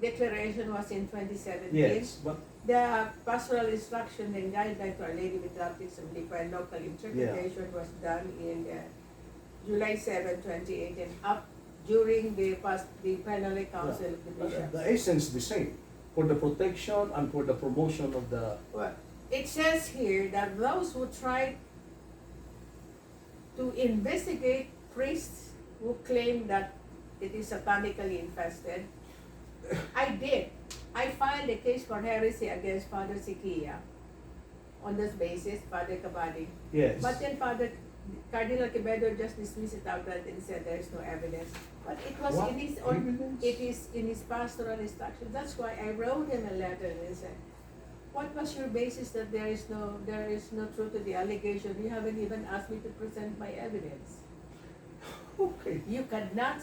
declaration was in 2017. Yes, but The pastoral instruction and guideline to Our Lady Mediatrix of Lipa and local interpretation was done in July 7, 2018, up during the plenary council of the bishops. the essence is the same. For the protection and for the promotion of the... Well, it says here that those who try to investigate priests who claim that it is satanically infested, I did. I filed a case for heresy against Father Siquia on this basis, Father Cabadi. Yes. But then Cardinal Quevedo just dismissed it outright and said there is no evidence. But it was What in his evidence? it is in his pastoral instruction. That's why I wrote him a letter and said, what was your basis that there is no truth to the allegation? You haven't even asked me to present my evidence. Okay. You cannot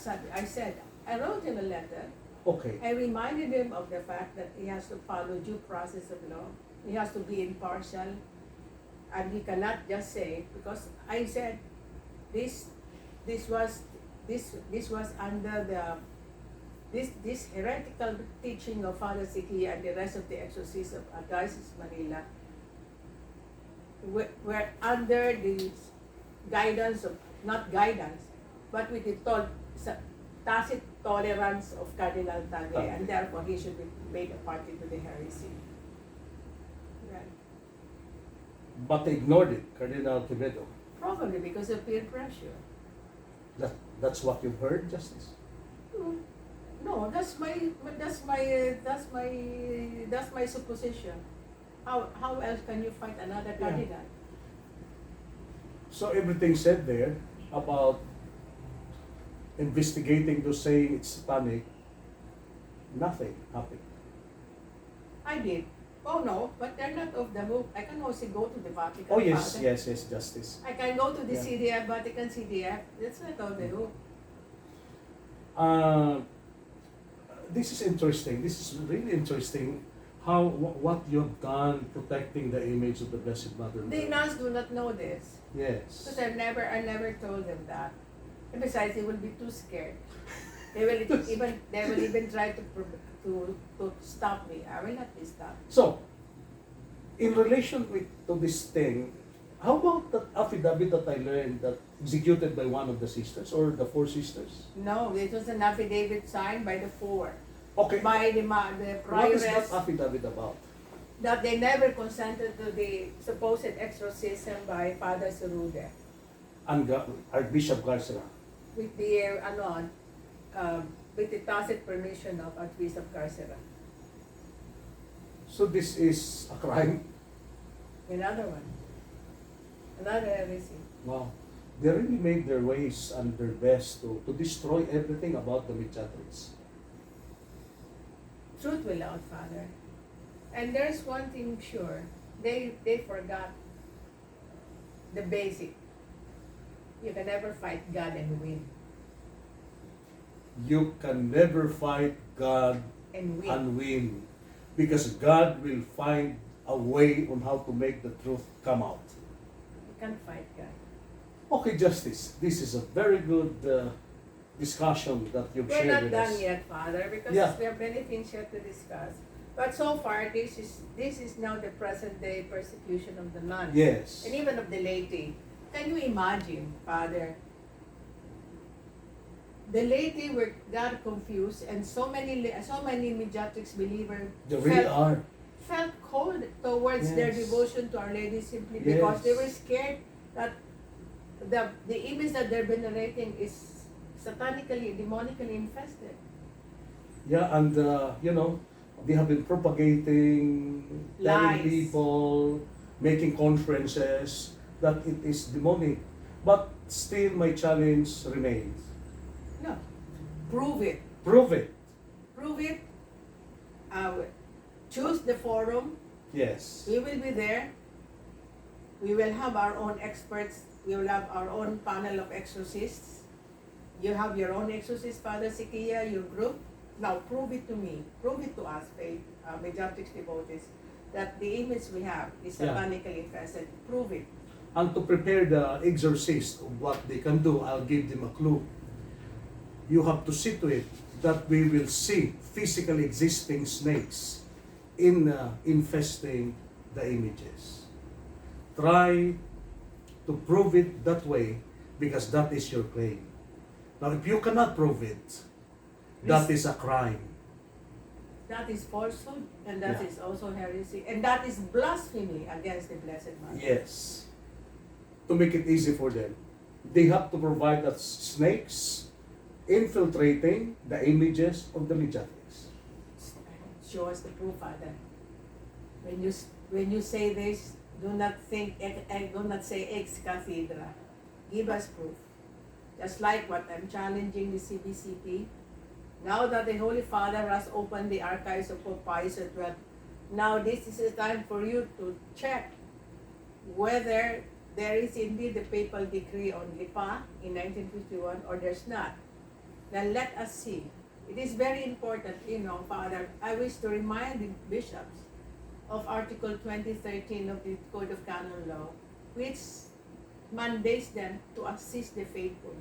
I wrote him a letter. Okay. I reminded him of the fact that he has to follow due process of law. He has to be impartial, and he cannot just say, because I said this was under this heretical teaching of Father Siquia and the rest of the exorcists of Diocese Manila were under the guidance of, not guidance, but with the tacit tolerance of Cardinal Tagle, and therefore he should be made a party to the heresy. Right. But they ignored it, Cardinal Quevedo. Probably because of peer pressure. That's what you've heard, Justice? No, that's my supposition. How else can you fight another Yeah. cardinal? So everything said there about investigating to saying it's satanic, nothing happened. I did. Oh no, but they're not off the hook. I can also go to the Vatican. Oh yes, Father. yes, Justice. I can go to the Yeah. CDF, Vatican CDF. That's not off the hook. This is interesting. This is really interesting. How what you have done protecting the image of the Blessed Mother. The nuns do not know this. Yes. Because I never told them that. And besides, they will be too scared. They will even try to stop me. I will not be stopped. So, in relation to this thing, how about that affidavit that I learned that executed by one of the sisters or the four sisters? No, it was an affidavit signed by the four. Okay. By the What is prioress, that affidavit about? that they never consented to the supposed exorcism by Father Surude And Archbishop Garcia. with the with the tacit permission of Archbishop Carcera. So this is a crime? Another one. Another heresy. Wow. They really made their ways and their best to destroy everything about the mediatrix. Truth will out, Father. And there's one thing sure. They forgot the basic. You can never fight God and win. You can never fight God And win. and win. Because God will find a way on how to make the truth come out. You can't fight God. Okay, Justice, this is a very good discussion that you've We're shared not with done us. yet, Father, because Yeah. there are many things yet to discuss. But so far, this is now the present day persecution of the nuns. Yes. And even of the laity. Can you imagine, Father? The laity got confused, and so many mediatrix believers They really are. felt cold towards their Yes. devotion to Our Lady simply because they were Yes. scared that the image that they're venerating is satanically, demonically infested. Yeah, and they have been propagating, telling Lies. people, making conferences that it is demonic. But still, my challenge remains. No. Prove it. Prove it. Prove it. Choose the forum. Yes. We will be there. We will have our own experts. We will have our own panel of exorcists. You have your own exorcist, Father Sikia, your group. Now prove it to me. Prove it to us, faith, Mediatrix devotees, that the image we have is Yeah. satanically infested. Prove it. And to prepare the exorcist of what they can do, I'll give them a clue. You have to see to it that we will see physically existing snakes infesting the images. Try to prove it that way because that is your claim. Now, if you cannot prove it, that is a crime. That is falsehood, and that Yeah. is also heresy, and that is blasphemy against the Blessed Mother. Yes. To make it easy for them, they have to provide that snakes infiltrating the images of the Mediatrix. Show us the proof, Father. When you say this, do not say ex cathedra. Give us proof. Just like what I'm challenging the CBCP. Now that the Holy Father has opened the archives of Pope Pius XII, now this is the time for you to check whether there is indeed the papal decree on Lipa in 1951 or there's not. Now let us see. It is very important, Father. I wish to remind the bishops of Article 2013 of the Code of Canon Law, which mandates them to assist the faithful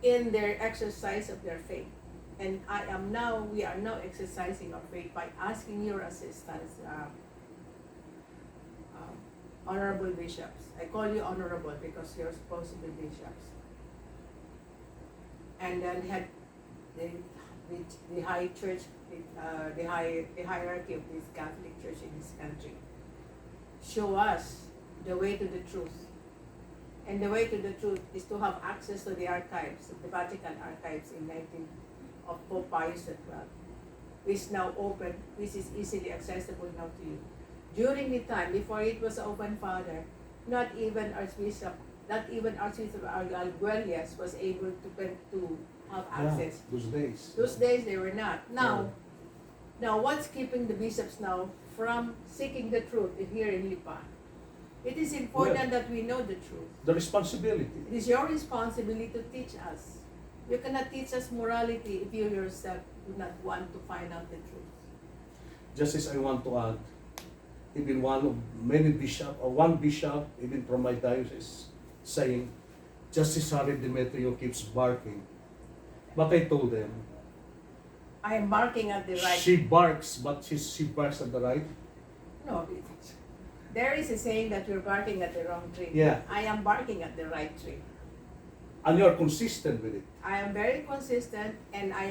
in their exercise of their faith. And we are now exercising our faith by asking your assistance, honorable bishops. I call you honorable because you're supposed to be bishops. And then had the high church, the hierarchy of this Catholic Church in this country. Show us the way to the truth. And the way to the truth is to have access to the archives, the Vatican archives of Pope Pius XII, which is now open, which is easily accessible now to you. During the time before it was open, Father, not even Archbishop Arguelles was able to have access. Yeah, those days. Those days they were not. Now what's keeping the bishops now from seeking the truth here in Lipa? It is important that we know the truth. The responsibility. It is your responsibility to teach us. You cannot teach us morality if you yourself do not want to find out the truth. Just as I want to add, even one bishop, even from my diocese, saying, Justice Harry Demetrio keeps barking. But I told them, I am barking at the right. she barks, but she barks at the right. No, there is a saying that you're barking at the wrong tree. Yeah. I am barking at the right tree. And you're consistent with it. I am very consistent, and I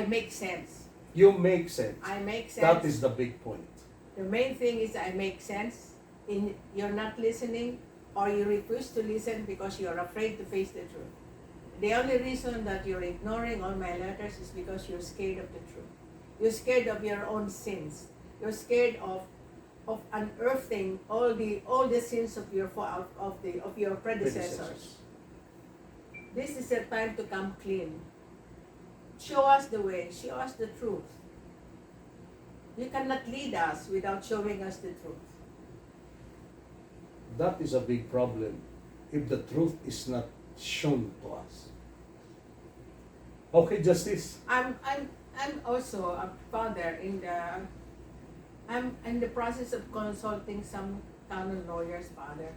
make sense. You make sense. I make sense. That is the big point. The main thing is I make sense. You're not listening, or you refuse to listen because you're afraid to face the truth. The only reason that you're ignoring all my letters is because you're scared of the truth. You're scared of your own sins. You're scared of unearthing all the sins of your predecessors. This is the time to come clean. Show us the way. Show us the truth. You cannot lead us without showing us the truth. That is a big problem if the truth is not shown to us. Okay, Justice. I'm also a father I'm in the process of consulting some canon lawyers, Father,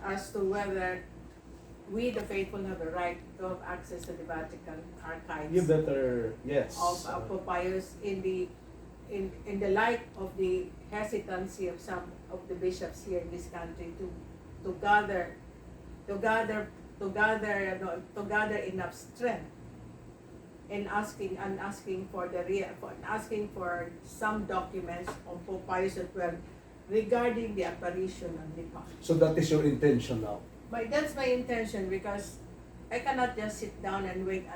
as to whether we the faithful have a right to have access to the Vatican archives. You better, yes. Of Pope Pius in the light of the hesitancy of some of the bishops here in this country to gather enough strength and asking for asking for some documents on Pope Pius XII regarding the apparition of Lipa. So that is your intention now. But that's my intention, because I cannot just sit down and wait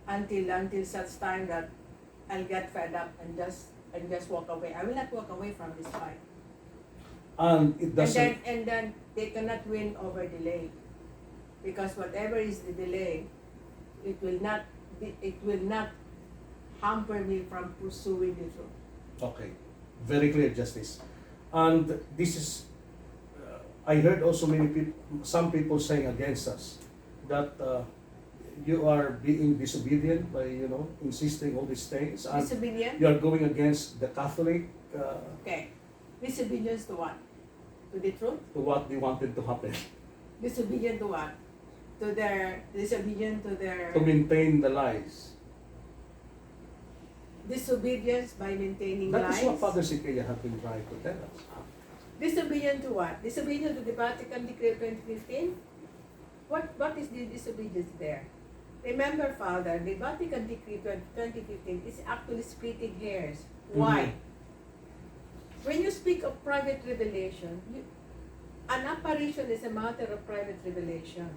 until such time that I'll get fed up and just walk away. I will not walk away from this fight. And it doesn't. And then they cannot win over delay, because whatever is the delay, it will not hamper me from pursuing the truth. Okay, very clear, Justice. And this is, I heard also some people saying against us that you are being disobedient by insisting all these things, and Disobedient? you are going against the Catholic Okay. Disobedience to what? To the truth? to what they wanted to happen, Disobedient to what? Disobedient to their to maintain the lies. disobedience by maintaining That lies. is what Father Sikaya have been trying to tell us. Disobedient to what? Disobedient to the Vatican Decree of 2015? What is the disobedience there? Remember, Father, the Vatican Decree 2015 is actually splitting hairs. Why? When you speak of private revelation, an apparition is a matter of private revelation.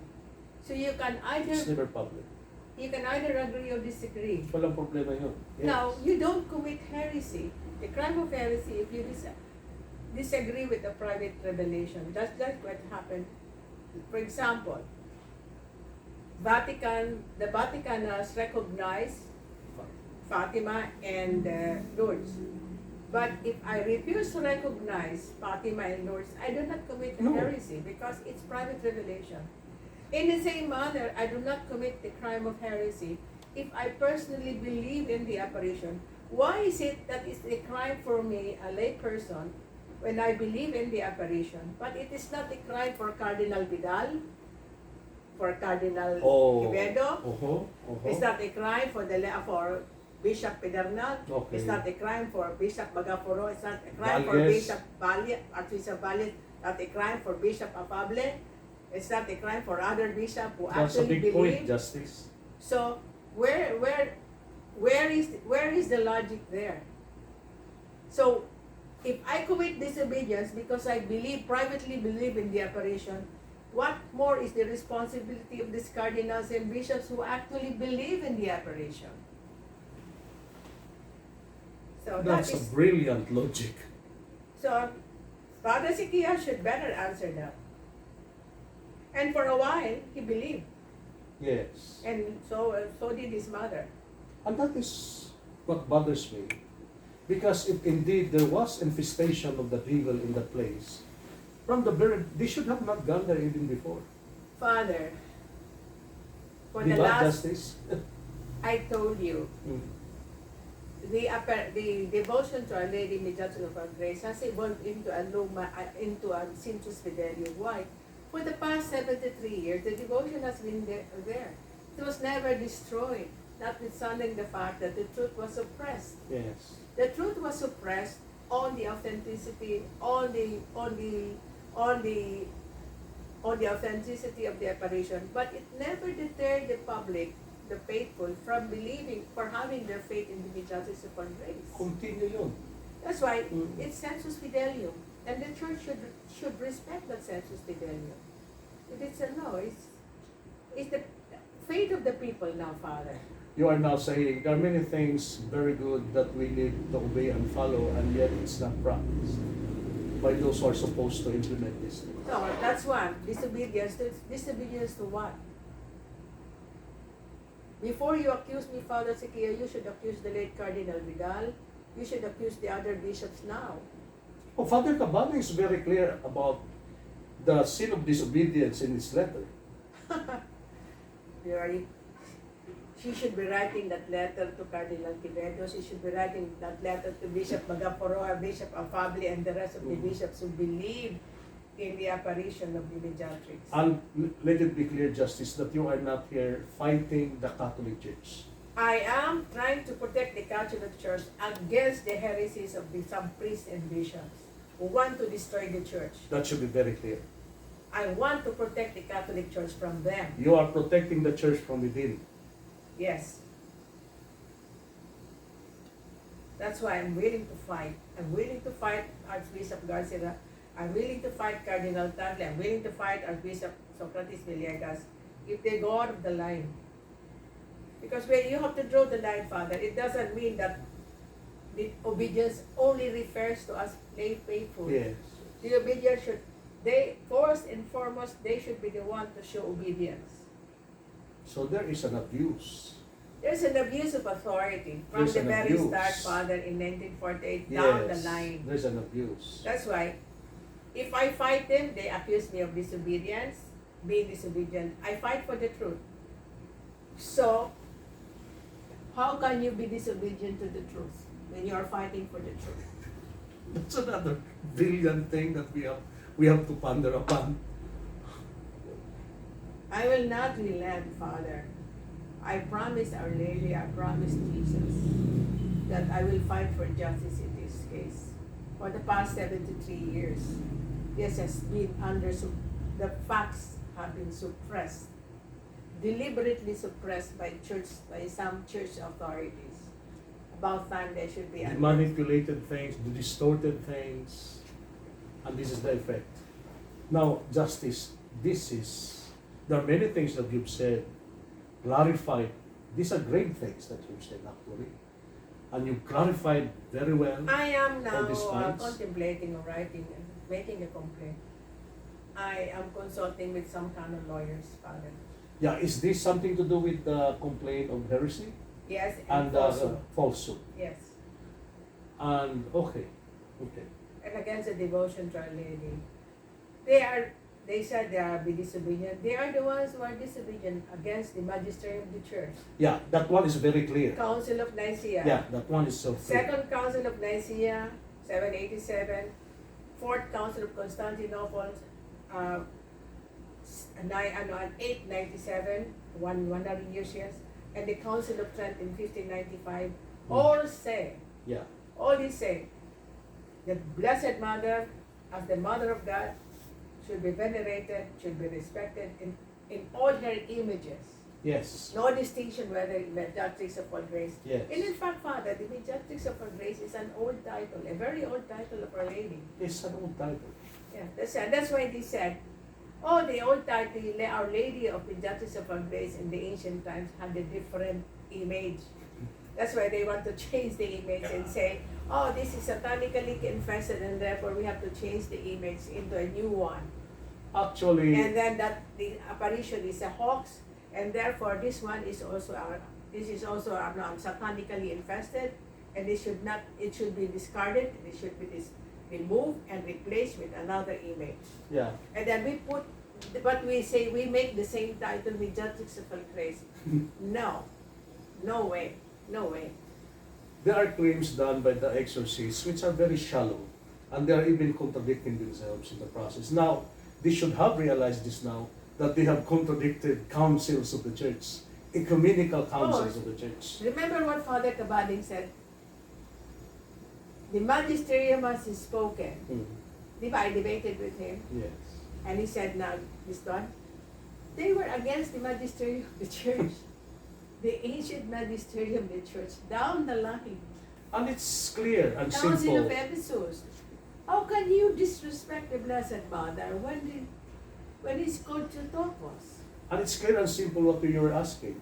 So you can It's never public. either agree or disagree. Walang problema yun. Yes. Now, you don't commit heresy. The crime of heresy, if you disagree with a private revelation. That's what happened. For example, the Vatican has recognized Fatima and Lourdes. But if I refuse to recognize Fatima and Lourdes, I do not commit a No. heresy, because it's private revelation. In the same manner, I do not commit the crime of heresy if I personally believe in the apparition. Why is it that it's a crime for me, a lay person, when I believe in the apparition, but it is not a crime for Cardinal Vidal, for Cardinal Quevedo? It's not a crime for Bishop Pedernal. Okay. It's not a crime for Bishop Bagaporo. It's not a crime for Valles. Bishop Archbishop Valles. Not a crime for Bishop Afable. It's not a crime for other bishops who That's a actually big point, believe. Justice. So where is the logic there? So if I commit disobedience because I privately believe in the apparition, what more is the responsibility of these cardinals and bishops who actually believe in the apparition? So That's a brilliant logic. so Father Sikia should better answer that. And for a while, he believed. Yes. And so did his mother. And that is what bothers me. Because if indeed there was infestation of the devil in the place, from the very, they should have not gone there even before. Father, for Di the ba, last, Justice? I told you, Mm. the devotion to Our Lady Mediatrix of Our Grace has evolved into a Sensus Fidelium. Why? For the past 73 years, the devotion has been there. It was never destroyed, notwithstanding the fact that the truth was suppressed. Yes. The truth was suppressed on the authenticity, on the authenticity of the apparition, but it never deterred the public, the faithful, from having their faith in the Mediatrix of Our Grace. Continue yun. That's why it's sensus fidelium, and the church should respect that sensus fidelium. It's the fate of the people now, Father. You are now saying there are many things very good that we need to obey and follow, and yet it's not practiced by those who are supposed to implement this. So that's one. Disobedience. Disobedience to what? Before you accuse me, Father Sikia, you should accuse the late Cardinal Vidal. You should accuse the other bishops now. Oh, Father Cabana is very clear about the sin of disobedience in his letter. She should be writing that letter to Cardinal Quevedo. She should be writing that letter to Bishop Bagaporoa, Bishop Afable, and the rest of the bishops who believe in the apparition of the Mediatrix. And let it be clear, Justice, that you are not here fighting the Catholic Church. I am trying to protect the Catholic Church against the heresies of some priests and bishops who want to destroy the church. That should be very clear. I want to protect the Catholic Church from them. You are protecting the church from within. Yes. That's why I'm willing to fight. I'm willing to fight Archbishop Garcia. I'm willing to fight Cardinal Tagle. I'm willing to fight Archbishop Socrates Villegas if they go out of the line. Because when you have to draw the line, Father, it doesn't mean that the obedience only refers to us lay faithful. Yes. The obedience should, they first and foremost, they should be the one to show obedience. So there is an abuse. There's an abuse of authority from There's the an very abuse. start, Father, in 1948 down the line. There's an abuse. That's why, if I fight them, they accuse me of disobedience, being disobedient. I fight for the truth. So, how can you be disobedient to the truth when you are fighting for the truth? That's another brilliant thing that we have to ponder upon. I will not relent, Father. I promise Our Lady, I promise Jesus, that I will fight for justice in this case. For the past 73 years, this has been the facts have been suppressed, deliberately suppressed by some church authorities. About time they should be The manipulated things, the distorted things, and this is the effect. Now, justice, there are many things that you've said, clarified. These are great things that you've said, actually. And you've clarified very well. I am now all these points. contemplating writing, making a complaint. I am consulting with some canon lawyers, Father. Yeah, is this something to do with the complaint of heresy? Yes, And falsehood. falsehood? Yes. And, okay. And against the devotion to Our Lady. They said they are be disobedient. They are the ones who are disobedient against the magisterium of the church. Yeah, that one is very clear. Council of Nicaea. Yeah, that one is so clear. Second Council of Nicaea, 787. Fourth Council of Constantinople, 897, 100 years, yes. And the Council of Trent in 1595. All say, Yeah. all these say, the Blessed Mother, as the Mother of God, should be venerated, should be respected in all her images. Yes. No distinction whether mediatrix of all grace. Yes. And in fact, Father, the mediatrix of all grace is an old title, a very old title of Our Lady. It's an old title. Yeah, that's why they said, oh, the old title, Our Lady of Mediatrix of all grace in the ancient times had a different image. That's why they want to change the image and say, oh, this is satanically confessed and therefore we have to change the image into a new one. Actually, And then that the apparition is a hoax, and therefore this one is also satanically infested, and it should be discarded. It should be removed and replaced with another image. yeah. And then we put, but we say we make the same title with Mediatrix of all grace. No way. There are claims done by the exorcists which are very shallow, and they are even contradicting themselves in the process. Now, they should have realized this now, that they have contradicted councils of the church, ecumenical councils of the church. Remember what Father Kabading said? The magisterium has spoken. I debated with him, Yes. and he said, now, this one, they were against the magisterium of the church. The ancient magisterium of the church, down the line. And it's clear and Council simple. of Ephesus. How can you disrespect the Blessed Mother when it's called Theotokos? And it's clear and simple what you're asking.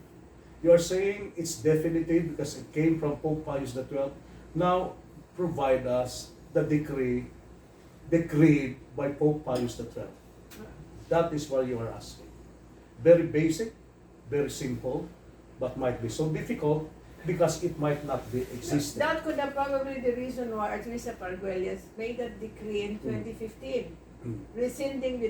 You are saying it's definitive because it came from Pope Pius XII. Now, provide us the decree decreed by Pope Pius XII. That is what you are asking. Very basic, very simple, but might be so difficult because it might not be existing. That could have probably the reason why Archbishop Arguelles made that decree in 2015, rescinding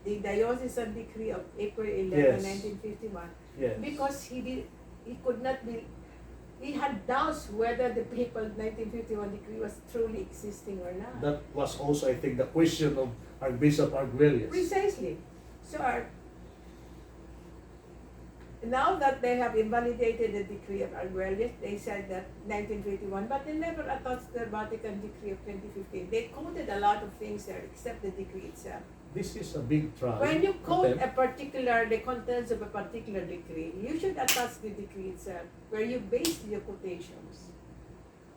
the diocesan decree of April 11, Yes. 1951. Yes. Because he could not be, he had doubts whether the papal 1951 decree was truly existing or not. That was also, I think, the question of Archbishop Arguelles. Precisely. So now that they have invalidated the decree of Arguelles, they said that 1951, but they never attached the Vatican decree of 2015. They quoted a lot of things there except the decree itself. this is a big trial. When you quote attempt. the contents of a particular decree, you should attach the decree itself, where you base your quotations.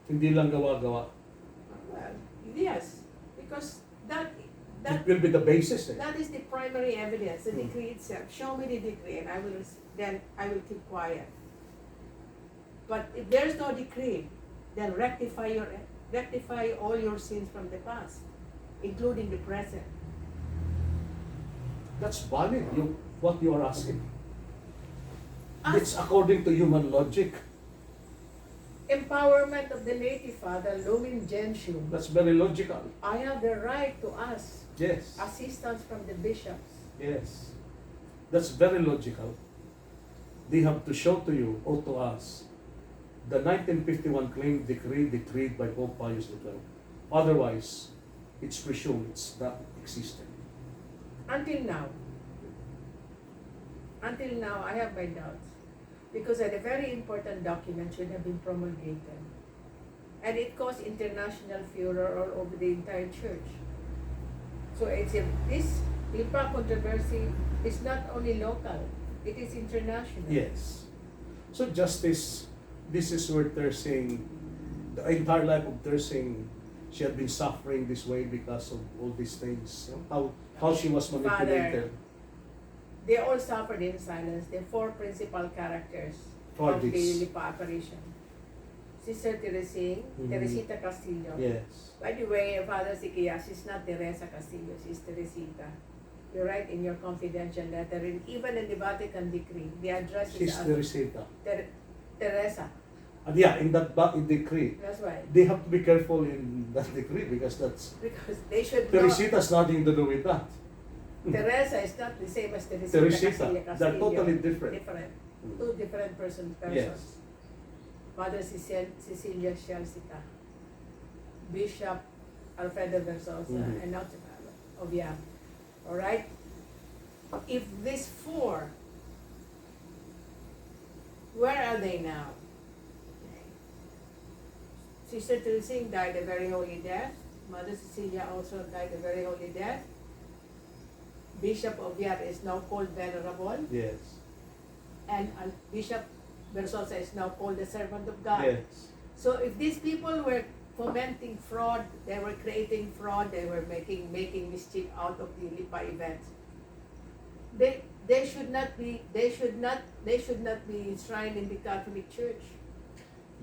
Hindi lang gawa-gawa. Well, yes, because It will be the basis. Eh. that is the primary evidence, the Hmm. decree itself. Show me the decree, and then I will keep quiet. But if there's no decree, then rectify all your sins from the past, including the present. That's valid. What you are asking. As It's according to human logic. empowerment of the native father, lumen gentium, That's very logical. I have the right to ask Yes. assistance from the bishops. Yes. That's very logical. They have to show to you or to us the 1951 claim decree decreed by Pope Pius XII. Otherwise, it's presumed it's not existing. Until now, I have my doubts. Because a very important document should have been promulgated. And it caused international furor all over the entire church. So this Lipa controversy is not only local, it is international. Yes. So justice, this is where Tersing, the entire life of Tersing, she had been suffering this way because of all these things. How she was manipulated. They all suffered in silence. The four principal characters For of the this. Lipa apparition. Sister Teresita Castillo. Yes. By the way, Father Sikia, she's not Teresa Castillo, she's Teresita. You write in your confidential letter, and even in the Vatican decree, the address is She's as Teresita. Teresa. And yeah, in that decree, That's why. they have to be careful in that decree because Because they should know Teresita has nothing to do with that. Teresa is not the same as Teresita Teresita, Castillo. they're totally different. Two different persons. Yes. Mother Cecilia Shalsita, Bishop Alfredo Versosa, Mhm. and not Ovia. All right? If these four, where are they now? Sister Teresing died a very holy death. Mother Cecilia also died a very holy death. Bishop Oviar is now called Venerable, Yes. and Bishop Versosa is now called the Servant of God. Yes. So if these people were fomenting fraud, they were creating fraud, they were making mischief out of the Lipa events, they should not be enshrined in the Catholic Church.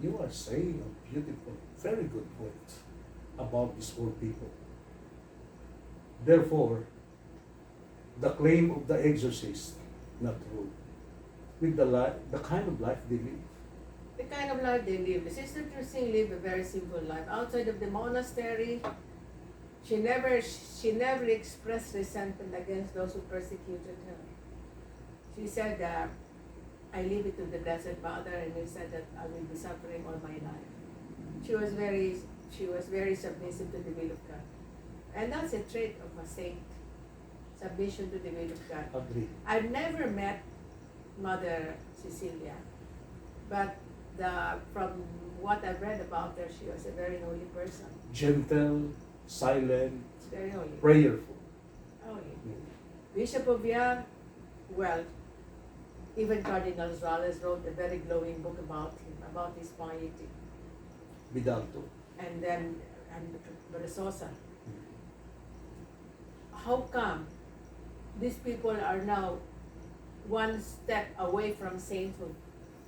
You are saying a beautiful, very good point about these four people. Therefore, the claim of the exorcist, not true. With the kind of life they live. The kind of life they live. Sister Teresing lived a very simple life. Outside of the monastery, she never expressed resentment against those who persecuted her. She said, I leave it to the Blessed Mother, and he said that I will be suffering all my life. She was very submissive to the will of God. And that's a trait of a saint. Submission to the will of God. Agree. I've never met Mother Cecilia, but from what I've read about her, she was a very holy person. Gentle, silent, Very holy. prayerful. Holy. Bishop of Villar, well, even Cardinal Rosales wrote a very glowing book about him, about his piety. Bidalto. And Versosa. How come these people are now one step away from sainthood,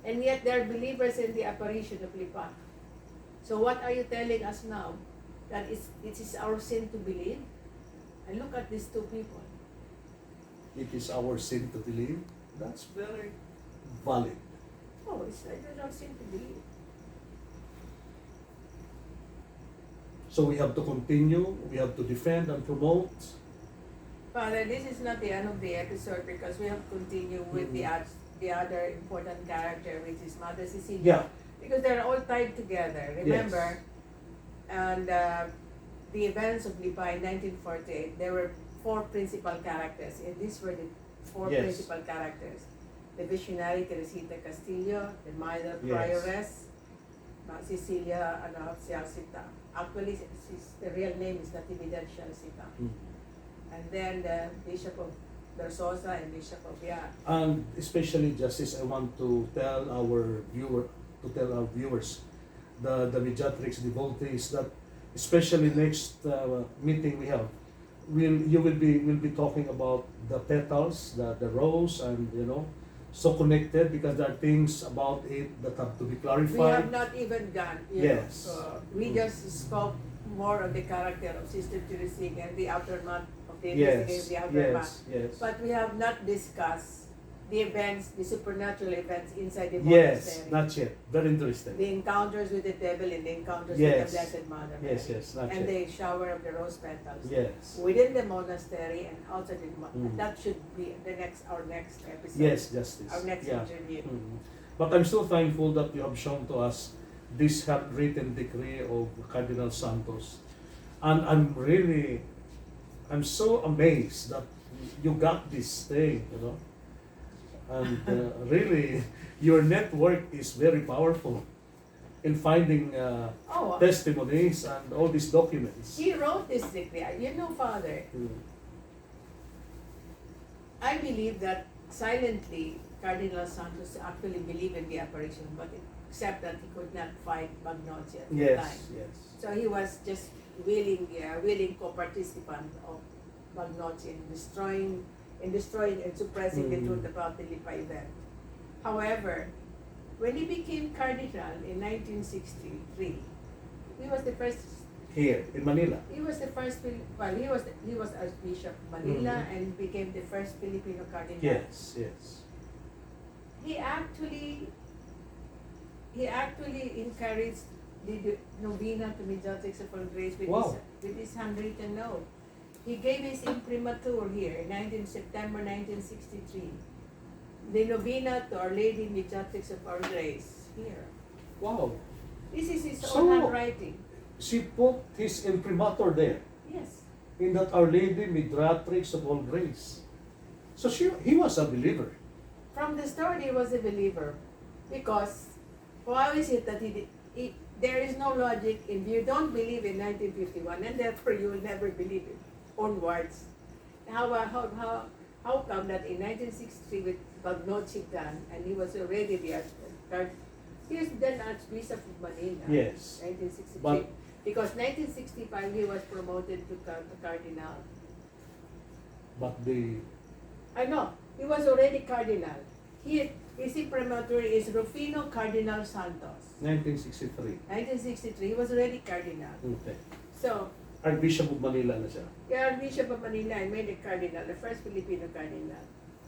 and yet they're believers in the apparition of Lipa? So what are you telling us now? That it is our sin to believe? And look at these two people. It is our sin to believe. That's very valid. Oh, it's our sin to believe. So we have to continue, we have to defend and promote. Father, this is not the end of the episode because we have to continue with the other important character, which is Mother Cecilia. Yeah. Because they're all tied together. Remember, and the events of Lipa in 1948, there were four principal characters, and these were the four Yes. principal characters. The visionary Teresita Castillo, the minor Yes. prioress, Cecilia Shalsita. Actually, the real name is Natividad Shalsita. Mm. and then the Bishop of Versosa and Bishop of And especially, Justice, I want to tell our viewers, the Mediatrix devotees, that especially next meeting we have, will be talking about the petals, the rose, and so connected, because there are things about it that have to be We clarified. have not even done, Yes. we just spoke more of the character of Sister Teresita and the aftermath of the Yes, against the aftermath. yes. But we have not discussed the events, the supernatural events inside the Yes, monastery. not yet. Very interesting. The encounters with the devil and the encounters Yes. with the Blessed Mother Mary. Yes, not And yet. the shower of the rose petals. Yes. Within the monastery and outside the Mm. that should be our next episode. Yes, Justice. Our next Yeah. interview. Mhm. But I'm so thankful that you have shown to us this handwritten decree of Cardinal Santos. And I'm so amazed that you got this thing, And really, your network is very powerful in finding Oh, testimonies and all these documents. he wrote this decree. Father, Mm. I believe that silently Cardinal Santos actually believed in the apparition, but except that he could not fight Bagnozzi at the time. Yes. So he was just willing co-participant of Bagnozzi in destroying and suppressing the Mm. truth about the Lipa event. However, when he became cardinal in 1963, he was the first. Here in Manila. He was the first. He was Archbishop of Manila Mhm. and became the first Filipino cardinal. Yes. He actually encouraged the novena to Mediatrix of All Grace Wow. with his handwritten note. He gave his imprimatur here in September 1963. The novena to Our Lady Mediatrix of Our Grace here. Wow. This is his So- own handwriting. She put his imprimatur there Yes. in that Our Lady Mediatrix of All Grace. So he was a believer. From the start, he was a believer, because how is it that there is no logic if you don't believe in 1951, and therefore you will never believe it onwards. How come that in 1963 with Bagnozzi done, and he was already he was then Archbishop of Manila. Yes. 1963. But- Because 1965 he was promoted to cardinal. But I know, he was already cardinal. His imprimatur is Rufino Cardinal Santos. 1963. 1963, he was already cardinal. Okay. So, Archbishop of Manila na siya. the Archbishop of Manila and made a cardinal, the first Filipino cardinal.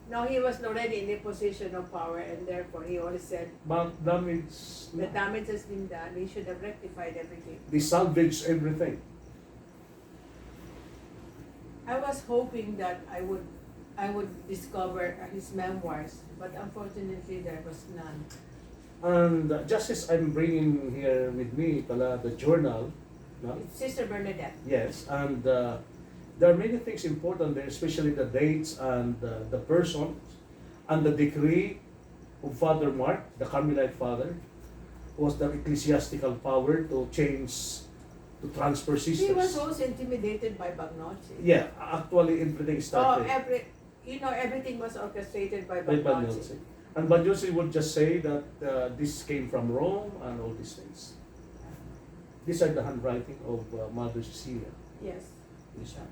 Now he was already in a position of power, and therefore he always said But damage, the damage has been done. He should have rectified everything. they salvaged everything. I was hoping that I would discover his memoirs, but unfortunately there was none. And just as I'm bringing here with me the journal, no? It's Sister Bernadette. Yes, and there are many things important there, especially the dates and the person and the decree of Father Mark, the Carmelite father, was the ecclesiastical power to transfer sisters. He was also intimidated by Bagnozzi. Yeah, actually everything started Everything was orchestrated by by Bagnozzi. Bagnozzi. And Bagnozzi would just say that this came from Rome and all these things. These are the handwriting of Mother Cecilia. Yes. Lisa.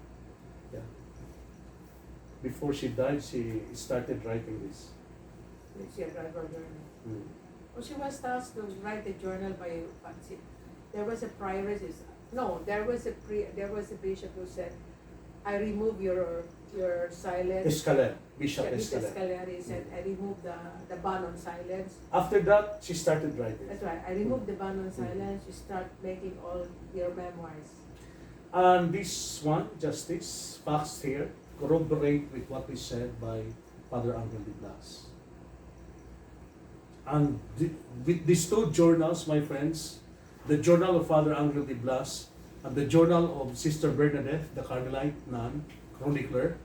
Yeah. Before she died, she started writing this. She had read her journal. Mm. Well, she was tasked to write the journal by. There was a prioress. No, there was a bishop who said, "I remove your silence." Escaler, Bishop Yeah, Escaler. Escaler, he said, "I remove the ban on silence." After that, she started writing. That's right. I remove the ban on silence. You start making all your memoirs. And this one, Justice, facts here, corroborate with what is said by Father Angel de Blas. And with these two journals, my friends, the journal of Father Angel de Blas and the journal of Sister Bernadette, the Carmelite nun, chronicler,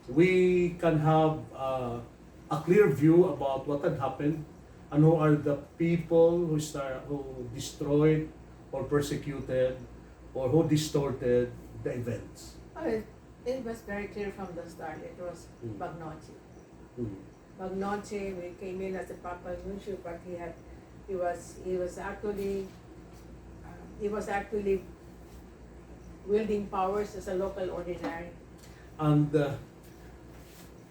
we can have a clear view about what had happened and who are the people who destroyed or persecuted or who distorted the events. Okay. It was very clear from the start. It was Mm. Bagnochi. Mm. Bagnochi, we came in as a Papa Nuncio, but he was actually wielding powers as a local ordinary. And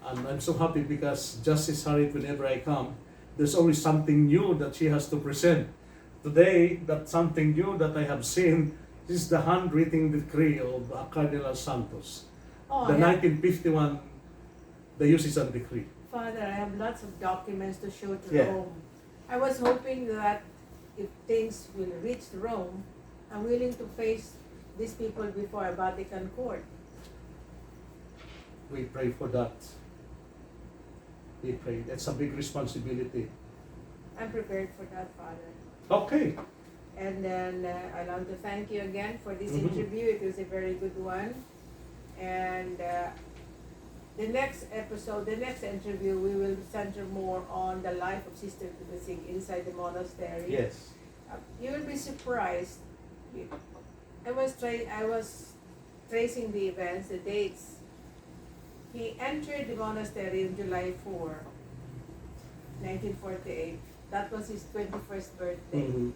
I'm so happy because Justice Harriet, whenever I come, there's always something new that she has to present. Today, that something new that I have seen is the handwritten decree of Cardinal Santos. Oh, The yeah. 1951, the Usisan decree. Father, I have lots of documents to show to Yeah. Rome. I was hoping that if things will reach Rome, I'm willing to face these people before a Vatican court. We pray for that. We pray. That's a big responsibility. I'm prepared for that, Father. Okay. And then I want to thank you again for this Mhm. interview. It was a very good one. And the next episode, the next interview, we will center more on the life of Sister Tubasig inside the monastery. Yes. You will be surprised. I was tracing the events, the dates. He entered the monastery on July 4, 1948. That was his 21st birthday. Mhm.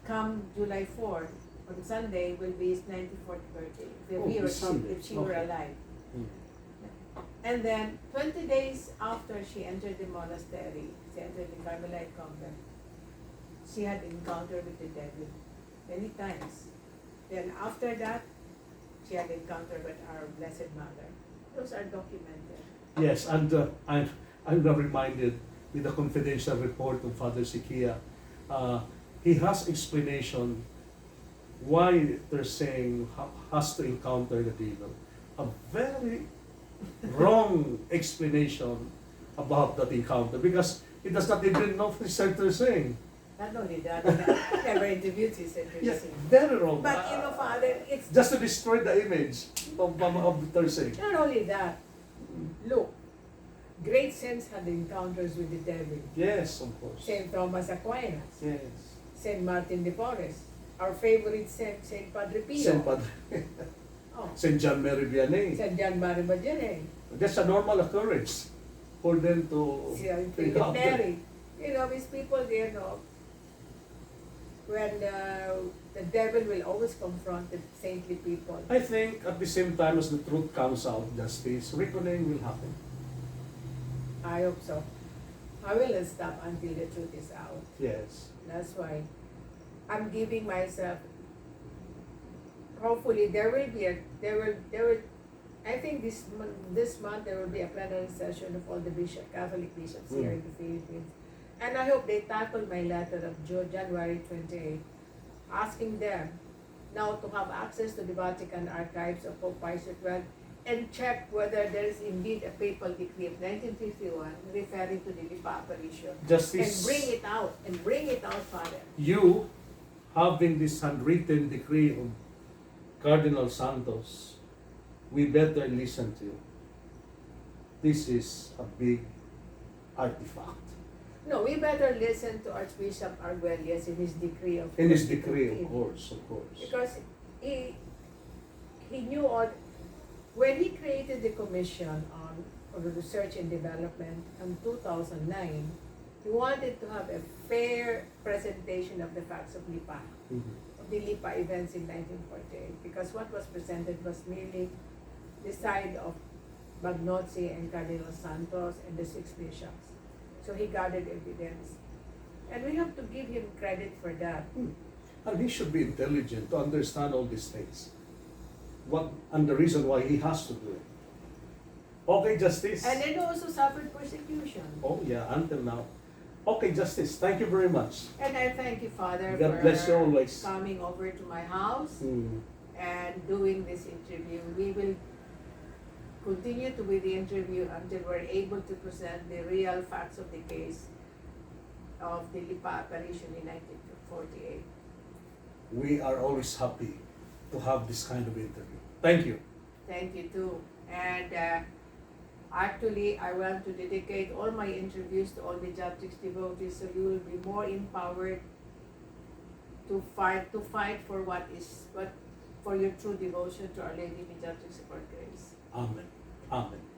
Come July 4, on Sunday, will be his 94th birthday. Oh, this Sunday. If she were Okay. alive. Mm. And then 20 days after she entered the monastery, she entered the Carmelite convent, she had encounter with the devil many times. Then after that, she had encounter with our Blessed Mother. Those are documented. Yes, and I'm now reminded with the confidential report of Father Sikia. He has explanation why they're saying has to encounter the devil. A very wrong explanation about that encounter because he does not even know what they're saying. Not only that, I never interviewed his Yeah, introducing. very wrong. But you know, Father, it's Just to destroy the image of the Thursday. not only that. Look, great saints had encounters with the devil. Yes, of course. Saint Thomas Aquinas, Yes. Saint Martin de Porres, our favorite saint, Saint Padre Pio, Saint Padre, oh, Saint John Mary Vianney. Saint John Maria Vianney, That's a normal occurrence for them to Saint Philip encounter. Neri. You know, these people, they know, when the devil will always confront the saintly people. I think at the same time as the truth comes out, justice, reckoning will happen. I hope so. I will not stop until the truth is out. Yes. That's why I'm giving myself. Hopefully, there will. I think this month there will be a plenary session of all the Catholic bishops here in the Philippines, and I hope they tackle my letter of January 28, asking them now to have access to the Vatican archives of Pope Pius XII and check whether there is indeed a papal decree of 1951 referring to the Lipa Apparition. Justice, And bring it out, Father. you having this handwritten decree of Cardinal Santos, we better listen to you. This is a big artifact. No, we better listen to Archbishop Arguelles in his decree of In his decree, 2015. of course. Because he knew all. When he created the commission on research and development in 2009, he wanted to have a fair presentation of the facts of Lipa, Mhm. of the Lipa events in 1948. Because what was presented was merely the side of Bagnozzi and Cardinal Santos and the 6 bishops. So he gathered evidence. And we have to give him credit for that. And he should be intelligent to understand all these things. And the reason why he has to do it. Okay, Justice. And then also suffered persecution. Oh yeah, until now. Okay, Justice, thank you very much. And I thank you, Father, God for bless you always. coming over to my house Mm. and doing this interview. We will continue to do the interview until we're able to present the real facts of the case of the Lipa Apparition in 1948. We are always happy to have this kind of interview. Thank you. Thank you too. And actually, I want to dedicate all my interviews to all the Beatrix devotees, so you will be more empowered to fight for for your true devotion to Our Lady Mediatrix of Our Grace. Amen. Amen.